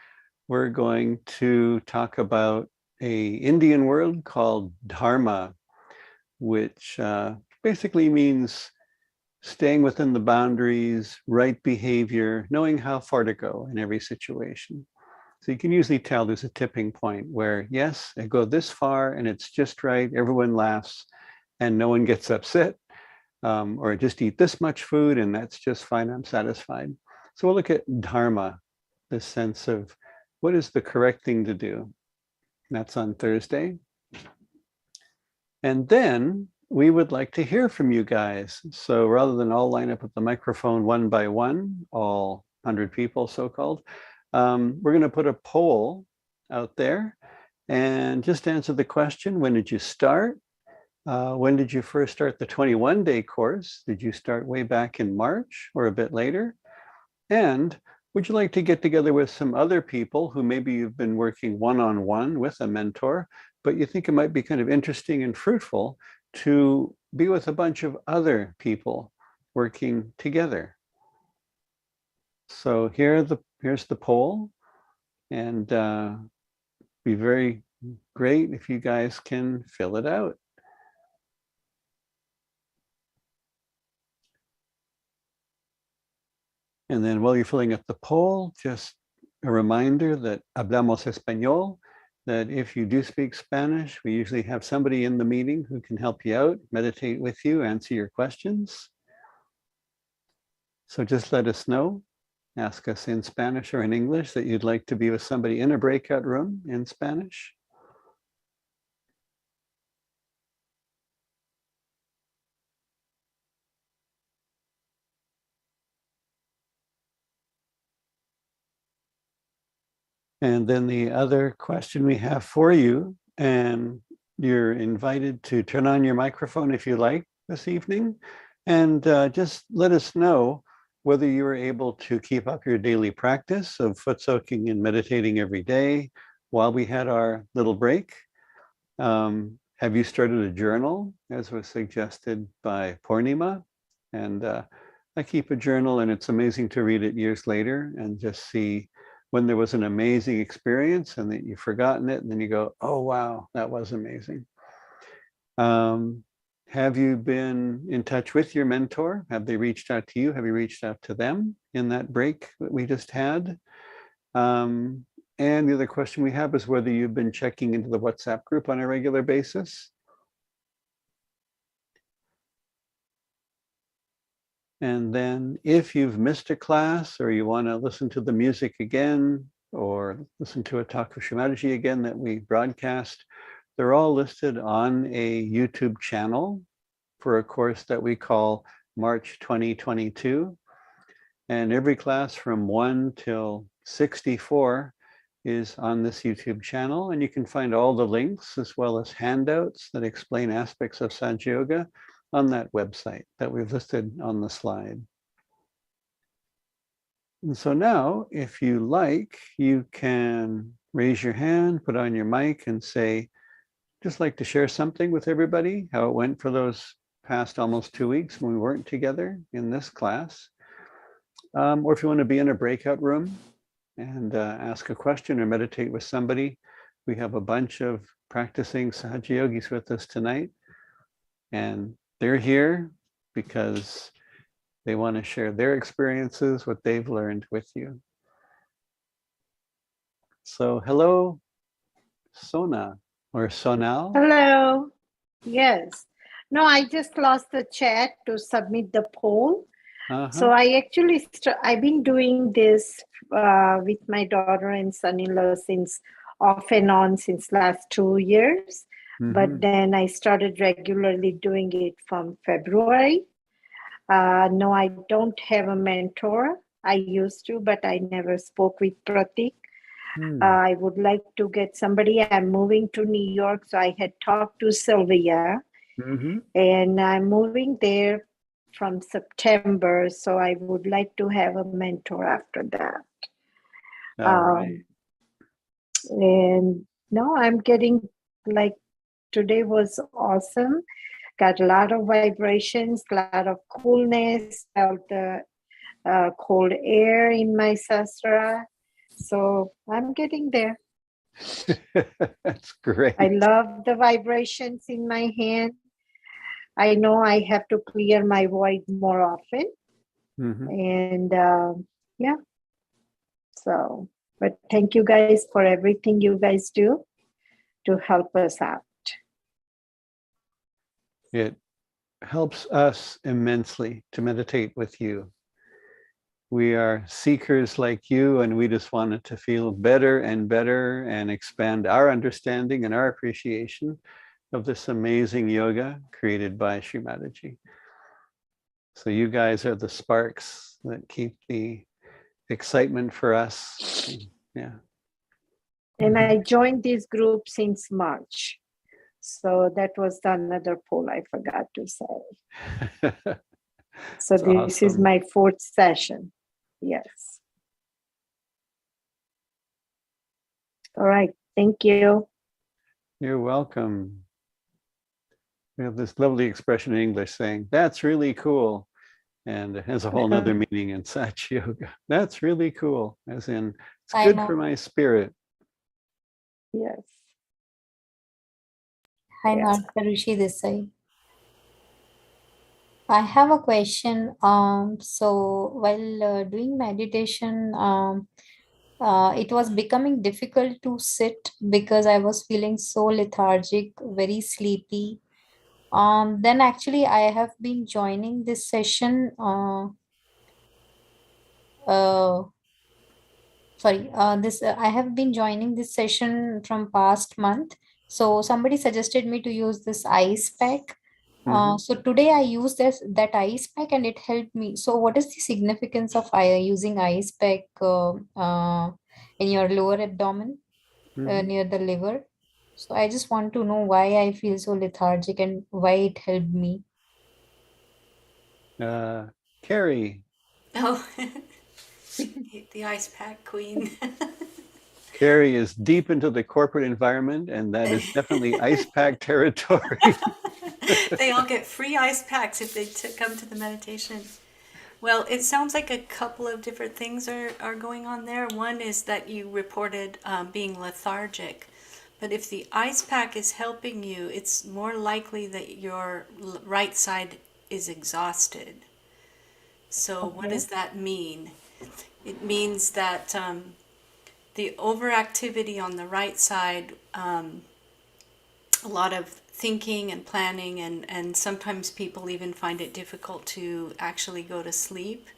we're going to talk about a Indian word called dharma, which basically means staying within the boundaries, right behavior, knowing how far to go in every situation. So you can usually tell there's a tipping point where, yes, I go this far and it's just right, everyone laughs and no one gets upset, or I just eat this much food and that's just fine, I'm satisfied. So we'll look at dharma, the sense of what is the correct thing to do. That's on Thursday. And then we would like to hear from you guys. So rather than all line up at the microphone one by one, all 100 people so-called, we're going to put a poll out there and just answer the question, when did you start? When did you first start the 21-day course? Did you start way back in March or a bit later? And would you like to get together with some other people who maybe you've been working one-on-one with a mentor, but you think it might be kind of interesting and fruitful to be with a bunch of other people working together? So here's the poll, and be very great if you guys can fill it out. And then while you're filling out the poll, just a reminder that hablamos español, that if you do speak Spanish, we usually have somebody in the meeting who can help you out, meditate with you, answer your questions. So just let us know. ask us in Spanish or in English that you'd like to be with somebody in a breakout room in Spanish. And then the other question we have for you, and you're invited to turn on your microphone if you like this evening, and just let us know whether you were able to keep up your daily practice of foot soaking and meditating every day while we had our little break. Have you started a journal, as was suggested by Purnima? And I keep a journal, and it's amazing to read it years later and just see when there was an amazing experience and that you've forgotten it, and then you go, oh, wow, that was amazing. Have you been in touch with your mentor? Have they reached out to you? Have you reached out to them in that break that we just had? And the other question we have is whether you've been checking into the WhatsApp group on a regular basis. And then if you've missed a class or you want to listen to the music again or listen to a talk of Shri Mataji again that we broadcast, they're all listed on a YouTube channel for a course that we call March 2022. And every class from 1 till 64 is on this YouTube channel. And you can find all the links as well as handouts that explain aspects of Sahaja Yoga on that website that we've listed on the slide. And so now, if you like, you can raise your hand, put on your mic and say, just like to share something with everybody, how it went for those past almost 2 weeks when we weren't together in this class. Or if you want to be in a breakout room and ask a question or meditate with somebody, we have a bunch of practicing Sahaja Yogis with us tonight. And they're here because they want to share their experiences, what they've learned with you. So hello, Sona or Sonal. Hello. Yes. No, I just lost the chat to submit the poll. So I actually, I've been doing this with my daughter and son-in-law since off and on since last 2 years. But then I started regularly doing it from February. No, I don't have a mentor. I used to, but I never spoke with Pratik. I would like to get somebody. I'm moving to New York, so I had talked to Sylvia, and I'm moving there from September, so I would like to have a mentor after that. Right. And no, I'm getting like today was awesome. Got a lot of vibrations, a lot of coolness, felt the cold air in my sastra. So I'm getting there. That's great. I love the vibrations in my hand. I know I have to clear my void more often. And yeah. So, but thank you guys for everything you guys do to help us out. It helps us immensely to meditate with you. We are seekers like you, and we just wanted to feel better and better and expand our understanding and our appreciation of this amazing yoga created by Shri Mataji. So you guys are the sparks that keep the excitement for us. Yeah. And I joined this group since March. So that was another poll I forgot to say. So this is my 4th session. Yes. All right. Thank you. You're welcome. We have this lovely expression in English saying, that's really cool. And it has a whole nother meaning in Sahaja Yoga. That's really cool. As in, it's good for my spirit. Yes. Hi, Narkarushi this side. I have a question. So while doing meditation, it was becoming difficult to sit because I was feeling so lethargic, very sleepy. Then actually I have been joining this session uh, sorry, this I have been joining this session from past month. So somebody suggested me to use this ice pack. Mhm. So today I used that ice pack and it helped me. So what is the significance of using ice pack in your lower abdomen Mhm. near the liver? So I just want to know why I feel so lethargic and why it helped me. Uh, Carrie, Oh, the ice pack queen. Carrie is deep into the corporate environment, and that is definitely ice pack territory. They all get free ice packs if they come to the meditation. Well, it sounds like a couple of different things are going on there. One is that you reported being lethargic. But if the ice pack is helping you, it's more likely that your right side is exhausted. So, what Okay. does that mean? It means that the overactivity on the right side, a lot of thinking and planning, and sometimes people even find it difficult to actually go to sleep.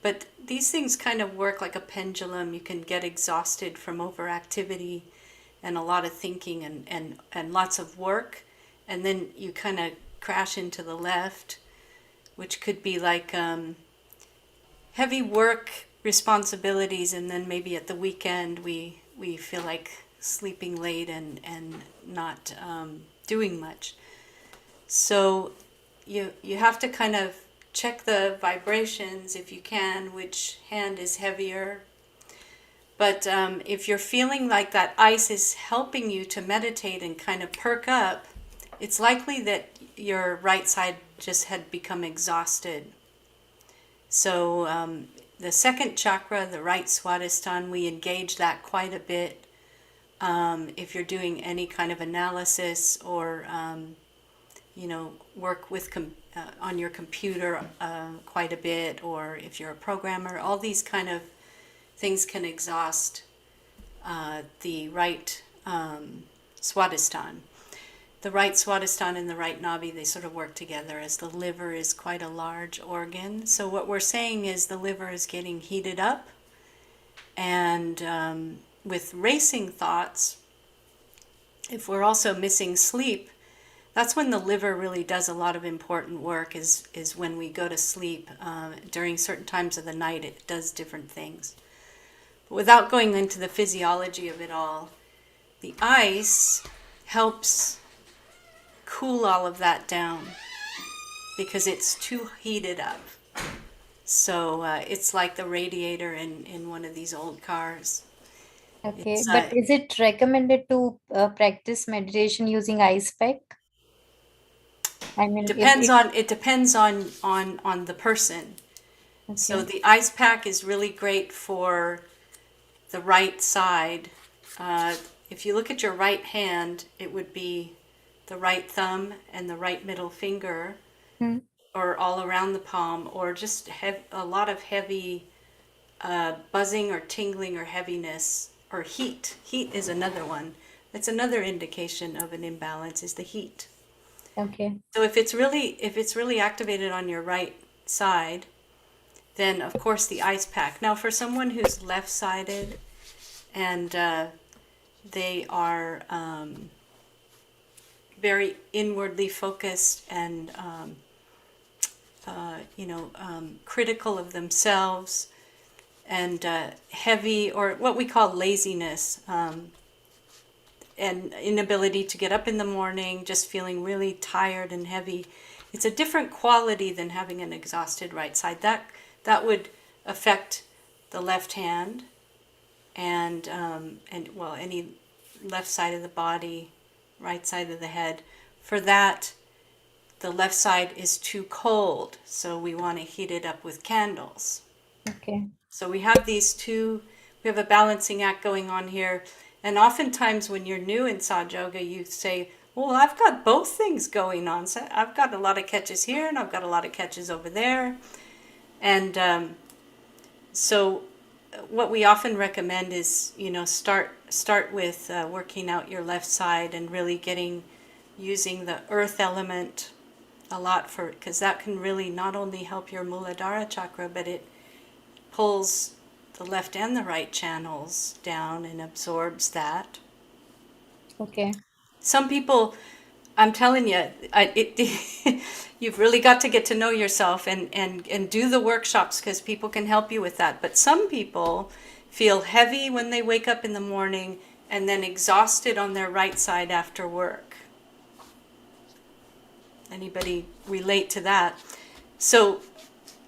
But these things kind of work like a pendulum. You can get exhausted from overactivity and a lot of thinking and lots of work. And then you kind of crash into the left, which could be like heavy work responsibilities. And then maybe at the weekend, we feel like sleeping late and not doing much. So you have to kind of check the vibrations if you can, which hand is heavier. But if you're feeling like that ice is helping you to meditate and kind of perk up, it's likely that your right side just had become exhausted. So the second chakra, the right swadhisthana, we engage that quite a bit. If you're doing any kind of analysis or work with on your computer quite a bit, or if you're a programmer, all these kind of things can exhaust the right swadhisthana. The right swadhisthana and the right navi, they sort of work together, as the liver is quite a large organ. So what we're saying is the liver is getting heated up, and with racing thoughts, if we're also missing sleep, that's when the liver really does a lot of important work, is when we go to sleep. During certain times of the night, it does different things. But without going into the physiology of it all, the ice helps cool all of that down because it's too heated up. So it's like the radiator in one of these old cars. Okay, It's but is it recommended to practice meditation using ice pack? I mean, it depends on the person. So okay. the ice pack is really great for the right side. If you look at your right hand, it would be the right thumb and the right middle finger, Hmm. or all around the palm, or just a lot of heavy buzzing or tingling or heaviness or heat. Heat is another one. That's another indication of an imbalance, is the heat. Okay. So if it's really activated on your right side, then of course the ice pack. Now for someone who's left-sided and they are very inwardly focused and critical of themselves, and heavy, or what we call laziness, and inability to get up in the morning, just feeling really tired and heavy. It's a different quality than having an exhausted right side. That would affect the left hand and well, any left side of the body, right side of the head. For that, the left side is too cold, so we want to heat it up with candles. Okay. So we have these two, we have a balancing act going on here. And oftentimes when you're new in Sahaja Yoga, you say, well, I've got both things going on. So I've got a lot of catches here and I've got a lot of catches over there. And so what we often recommend is, start with working out your left side and really using the earth element a lot, because that can really not only help your Muladhara chakra, but pulls the left and the right channels down and absorbs that. Okay. Some people, I'm telling you, you've really got to get to know yourself and do the workshops, because people can help you with that. But some people feel heavy when they wake up in the morning and then exhausted on their right side after work. Anybody relate to that? So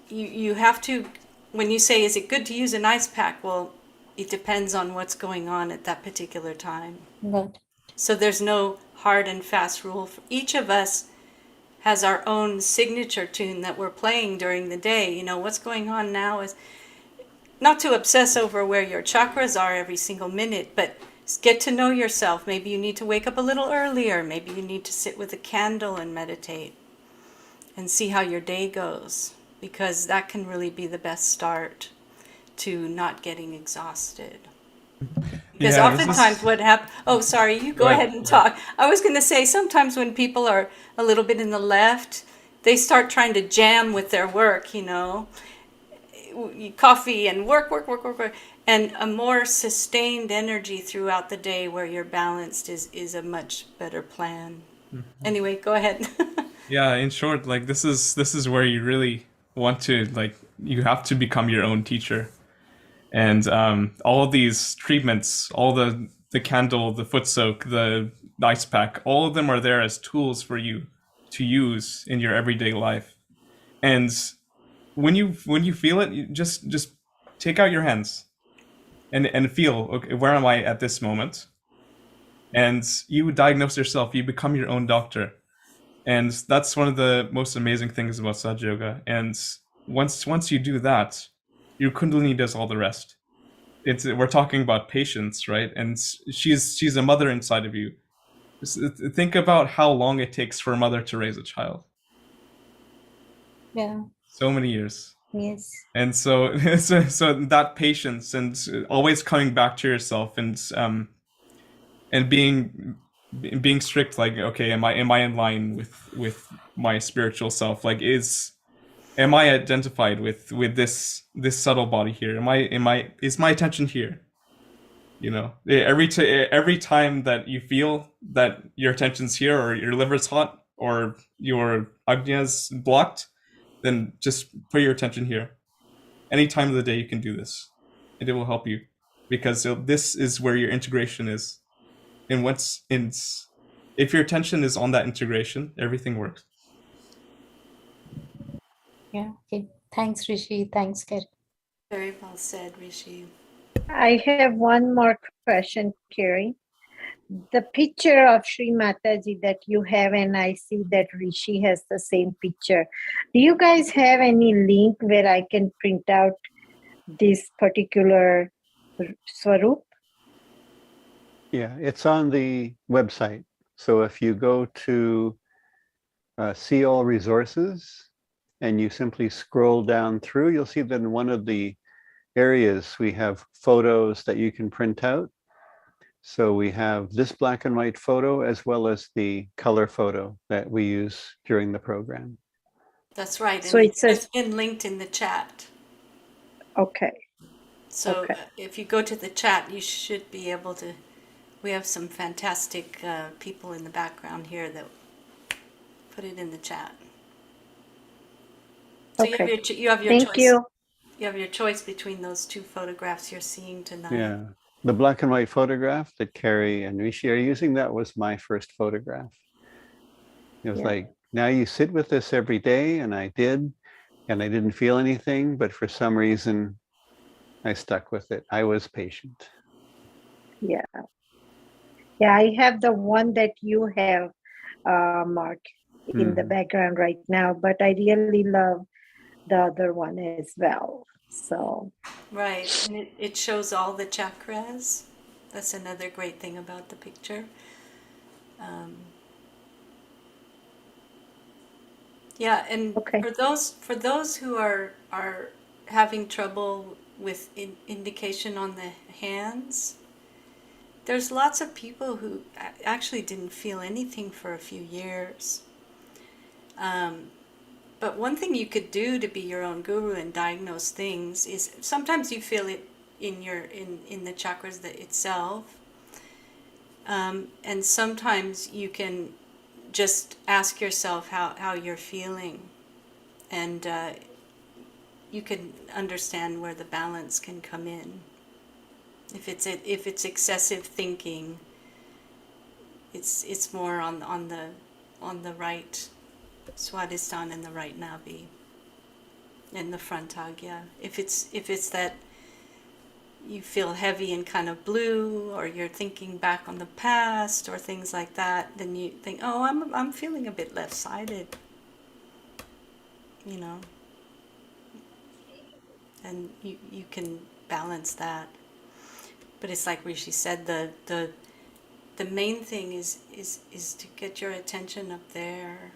you have to, when you say, is it good to use an ice pack? Well, it depends on what's going on at that particular time. Good. So there's no hard and fast rule. Each of us has our own signature tune that we're playing during the day. You know, what's going on now is not to obsess over where your chakras are every single minute, but get to know yourself. Maybe you need to wake up a little earlier. Maybe you need to sit with a candle and meditate and see how your day goes, because that can really be the best start to not getting exhausted. Because Yeah, oftentimes what happens, oh, sorry, you go ahead and talk. I was going to say, sometimes when people are a little bit in the left, they start trying to jam with their work, you know, coffee and work, and a more sustained energy throughout the day where you're balanced is a much better plan. Anyway, go ahead. Yeah, in short, like this is where you really want to, like, you have to become your own teacher. And all of these treatments, all the candle, the foot soak, the ice pack, all of them are there as tools for you to use in your everyday life. And when you feel it, you just take out your hands and feel, okay, where am I at this moment? And you diagnose yourself. You become your own doctor. And that's one of the most amazing things about Saj Yoga. And once you do that, your Kundalini does all the rest. We're talking about patience, right? And she's a mother inside of you. Think about how long it takes for a mother to raise a child. Yeah. So many years. Yes. And so so that patience and always coming back to yourself and being strict, like, okay, am I in line with my spiritual self? Like, am I identified with this subtle body here? Is my attention here? You know, every time that you feel that your attention's here, or your liver's hot, or your agni's blocked, then just put your attention here. Any time of the day you can do this, and it will help you, because this is where your integration is. And if your attention is on that integration, everything works. Yeah. Okay. Thanks, Rishi. Thanks, Karen. Very well said, Rishi. I have one more question, Carrie. The picture of Shri Mataji that you have, and I see that Rishi has the same picture. Do you guys have any link where I can print out this particular Swarup? Yeah, it's on the website. So if you go to See All Resources and you simply scroll down through, you'll see that in one of the areas we have photos that you can print out. So we have this black and white photo as well as the color photo that we use during the program. That's right. So and it's been linked in the chat. Okay. So Okay. If you go to the chat, you should be able to. We have some fantastic people in the background here that put it in the chat. So Okay. you have your Thank choice. you. You have your choice between those two photographs you're seeing tonight. Yeah, the black and white photograph that Carrie and Rishi are using, that was my first photograph. It was like, now you sit with this every day, and I did, and I didn't feel anything, but for some reason I stuck with it. I was patient. Yeah. Yeah, I have the one that you have, Mark, in the background right now, but I really love the other one as well. So Right, and it shows all the chakras. That's another great thing about the picture. Yeah, and okay. for those who are having trouble with indication on the hands, there's lots of people who actually didn't feel anything for a few years. But one thing you could do to be your own guru and diagnose things is sometimes you feel it in the chakras itself, and sometimes you can just ask yourself how you're feeling, and you can understand where the balance can come in. If it's excessive thinking, it's more on the right Swadhisthana and the right Nabi and the front Agya. If it's that you feel heavy and kind of blue, or you're thinking back on the past or things like that, then you think, oh, I'm feeling a bit left-sided, you know, and you can balance that. But it's like Rishi said, the main thing is to get your attention up there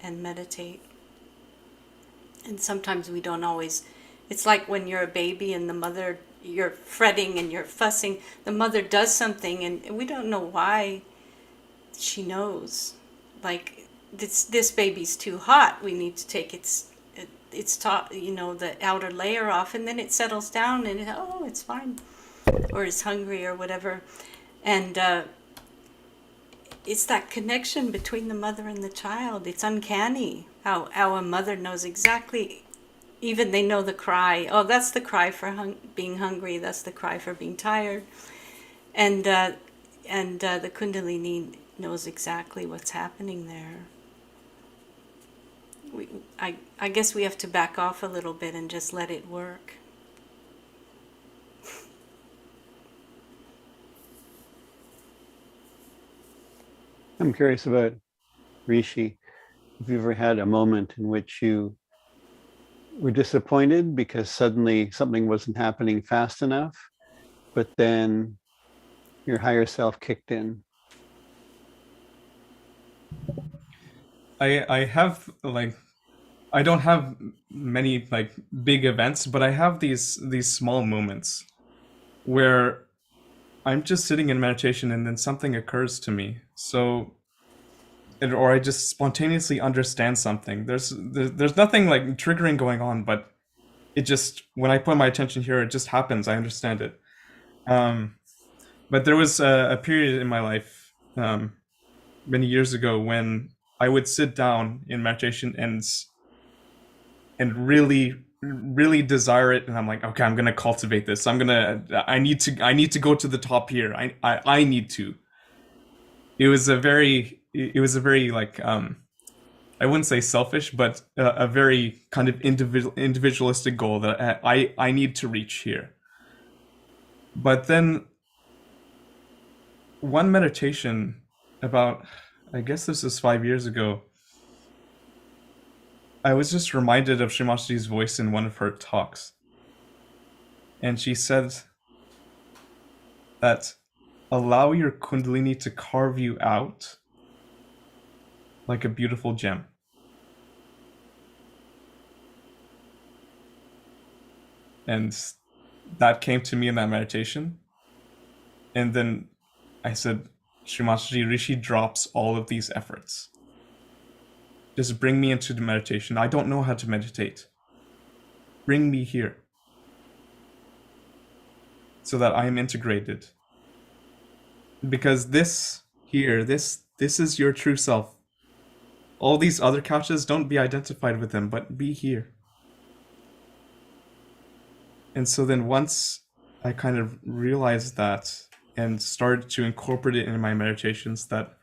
and meditate. And sometimes we don't always. It's like when you're a baby and the mother, you're fretting and you're fussing. The mother does something and we don't know why. She knows, like this baby's too hot. We need to take its top, the outer layer off, and then it settles down and it's fine, or it's hungry or whatever. And it's that connection between the mother and the child. It's uncanny how a mother knows exactly. Even they know the cry. Oh, that's the cry for being hungry. That's the cry for being tired. And the Kundalini knows exactly what's happening there. I guess we have to back off a little bit and just let it work. I'm curious about Rishi. Have you ever had a moment in which you were disappointed because suddenly something wasn't happening fast enough, but then your higher self kicked in? I have I don't have many big events, but I have these small moments where I'm just sitting in meditation and then something occurs to me. Or I just spontaneously understand something. There's nothing triggering going on, but it just, when I put my attention here, it just happens. I understand it. But there was a period in my life many years ago when I would sit down in meditation and really desire it, and I'm like, okay, I'm gonna cultivate this. I need to go to the top here. I need to. It was a very I wouldn't say selfish, but a very kind of individualistic goal that I need to reach here. But then one meditation about, I guess this was 5 years ago, I was just reminded of Shri Mataji's voice in one of her talks. And she said that allow your Kundalini to carve you out like a beautiful gem. And that came to me in that meditation. And then I said, Shri Mataji, Rishi drops all of these efforts. Just bring me into the meditation. I don't know how to meditate. Bring me here so that I am integrated. Because this here, this is your true self. All these other couches, don't be identified with them, but be here. And so then once I kind of realized that and started to incorporate it in my meditations, that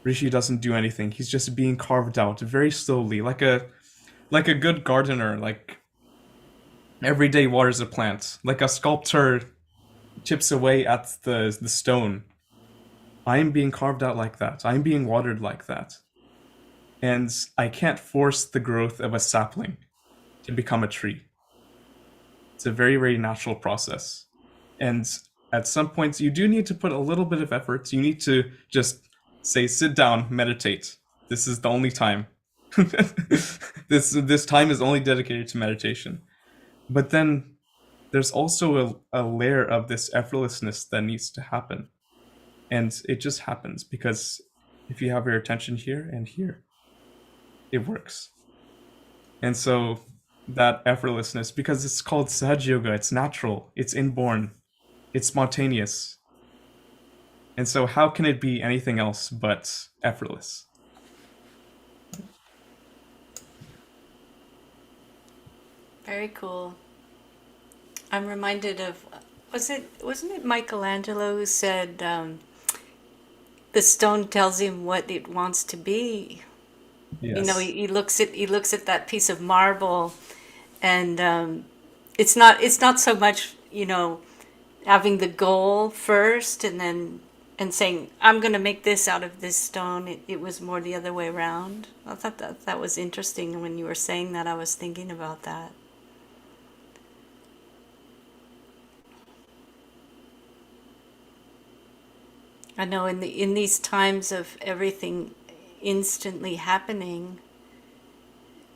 Rishi doesn't do anything. He's just being carved out very slowly, like a good gardener, every day waters a plant, like a sculptor chips away at the stone. I am being carved out like that. I am being watered like that. And I can't force the growth of a sapling to become a tree. It's a very, very natural process. And at some points, you do need to put a little bit of effort. You need to just say, sit down, meditate. This is the only time. This time is only dedicated to meditation. But then there's also a layer of this effortlessness that needs to happen. And it just happens because if you have your attention here and here, it works. And so that effortlessness, because it's called Sahaj Yoga, it's natural, it's inborn, it's spontaneous. And so how can it be anything else but effortless? Very cool. I'm reminded of, wasn't it Michelangelo who said, the stone tells him what it wants to be. Yes. You know, he looks at that piece of marble, and it's not so much, you know, having the goal first and saying, I'm going to make this out of this stone. It was more the other way around. I thought that was interesting. When you were saying that, I was thinking about that. I know in these times of everything instantly happening,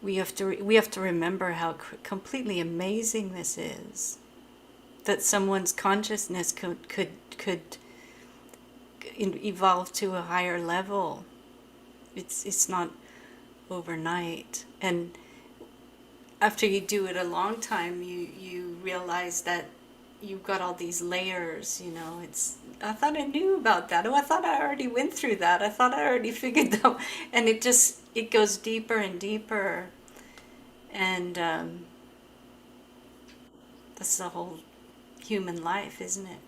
we have to remember how completely amazing this is. That someone's consciousness could evolve to a higher level. It's not overnight, and after you do it a long time, you realize that you've got all these layers. You know, I thought I knew about that. Oh, I thought I already went through that. I thought I already figured that, and it goes deeper and deeper, and that's the whole human life, isn't it?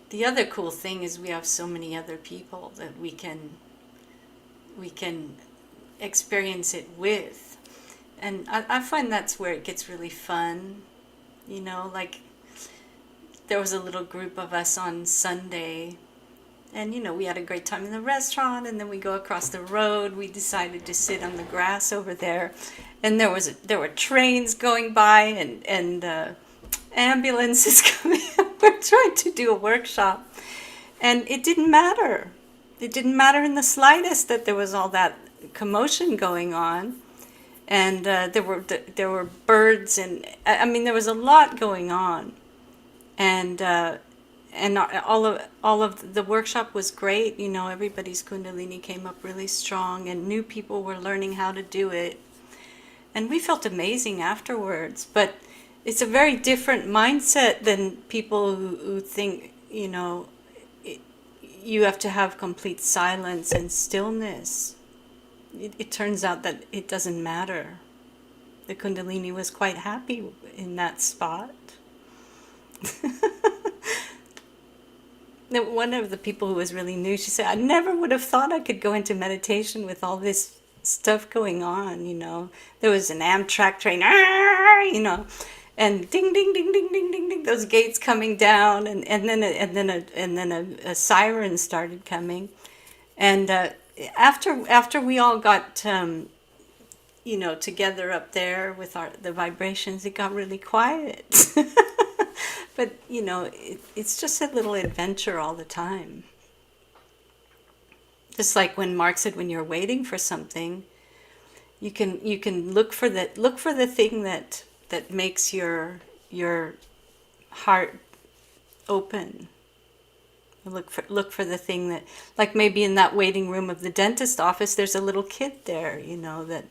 The other cool thing is we have so many other people that we can experience it with. And I find that's where it gets really fun. You know, like there was a little group of us on Sunday, and you know, we had a great time in the restaurant, and then we go across the road. We decided to sit on the grass over there, and there were trains going by and ambulances coming up. We're trying to do a workshop, and it didn't matter. It didn't matter in the slightest that there was all that commotion going on, and there were birds, and I mean there was a lot going on, and all of the workshop was great. You know, everybody's Kundalini came up really strong, and new people were learning how to do it, and we felt amazing afterwards. But it's a very different mindset than people who think, you know, you have to have complete silence and stillness. It turns out that it doesn't matter. The Kundalini was quite happy in that spot. One of the people who was really new, she said, I never would have thought I could go into meditation with all this stuff going on, you know. There was an Amtrak train, you know, and ding, ding, ding, ding, ding, ding, ding, those gates coming down, and then a siren started coming. And after we all got, you know, together up there with the vibrations, it got really quiet. But, you know, it's just a little adventure all the time. Just like when Mark said, when you're waiting for something, you can look for the thing that makes your heart open. Look for the thing that, like maybe in that waiting room of the dentist office, there's a little kid there, you know, that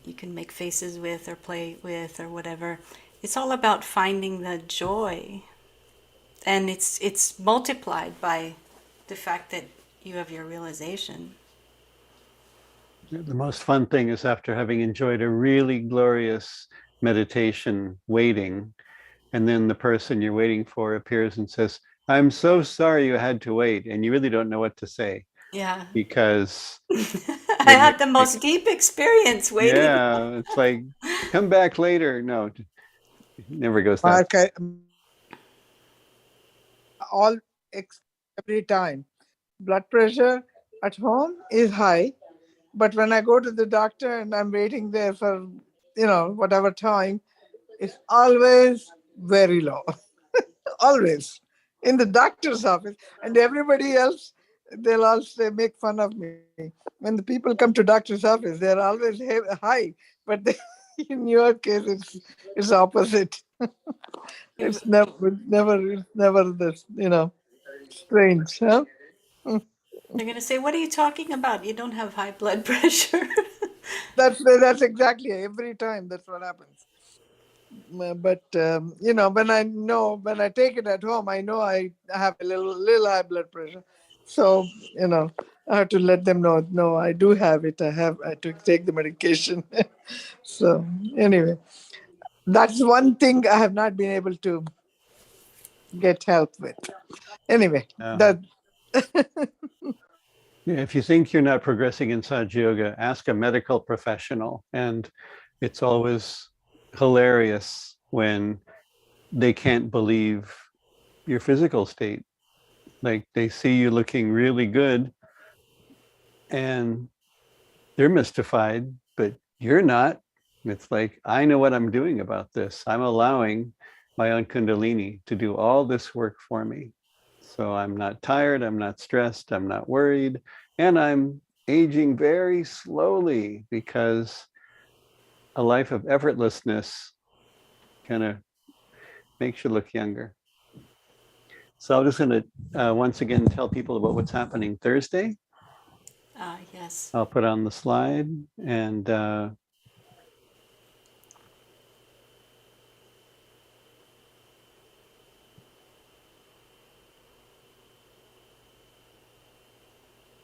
you can make faces with or play with or whatever. It's all about finding the joy, and it's multiplied by the fact that you have your realization. The most fun thing is after having enjoyed a really glorious meditation waiting, and then the person you're waiting for appears and says, I'm so sorry you had to wait, and you really don't know what to say. Yeah. Because I had the most deep experience waiting. Yeah, it's like, come back later. No, it never goes that Mark, every time. Blood pressure at home is high, but when I go to the doctor and I'm waiting there for, you know, whatever time, it's always very low. Always. In the doctor's office. And everybody else, they'll also make fun of me. When the people come to doctor's office, they're always high, but in your case, it's opposite. It's never this, you know, strange, huh? They're going to say, "What are you talking about? You don't have high blood pressure." That's exactly every time. That's what happens. But when I take it at home, I know I have a little high blood pressure. So I have to let them know. No, I do have it. I have to take the medication. So anyway, that's one thing I have not been able to get help with. Anyway, that. If you think you're not progressing in Sahaja Yoga, ask a medical professional. And it's always hilarious when they can't believe your physical state. Like they see you looking really good and they're mystified, but you're not. It's like, I know what I'm doing about this. I'm allowing my own Kundalini to do all this work for me. So I'm not tired, I'm not stressed, I'm not worried, and I'm aging very slowly because a life of effortlessness kind of makes you look younger. So I'm just going to once again tell people about what's happening Thursday. Yes. I'll put on the slide and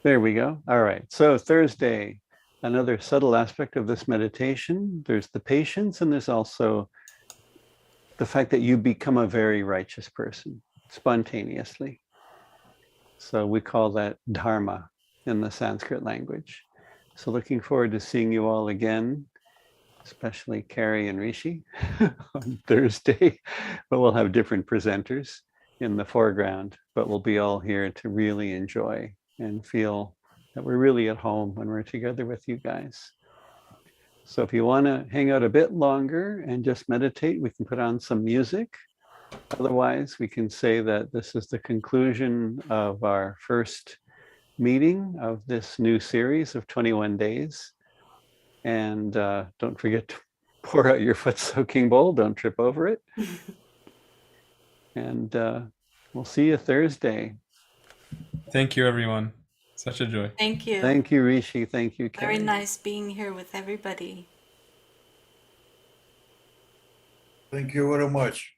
there we go. All right. So Thursday, another subtle aspect of this meditation, there's the patience and there's also the fact that you become a very righteous person spontaneously. So we call that dharma in the Sanskrit language. So looking forward to seeing you all again, especially Carrie and Rishi on Thursday, but we'll have different presenters in the foreground, but we'll be all here to really enjoy and feel that we're really at home when we're together with you guys. So if you want to hang out a bit longer and just meditate, we can put on some music. Otherwise, we can say that this is the conclusion of our first meeting of this new series of 21 days. And don't forget to pour out your foot soaking bowl. Don't trip over it. And we'll see you Thursday. Thank you, everyone. Such a joy. Thank you. Thank you, Rishi. Thank you, Carrie. Very nice being here with everybody. Thank you very much.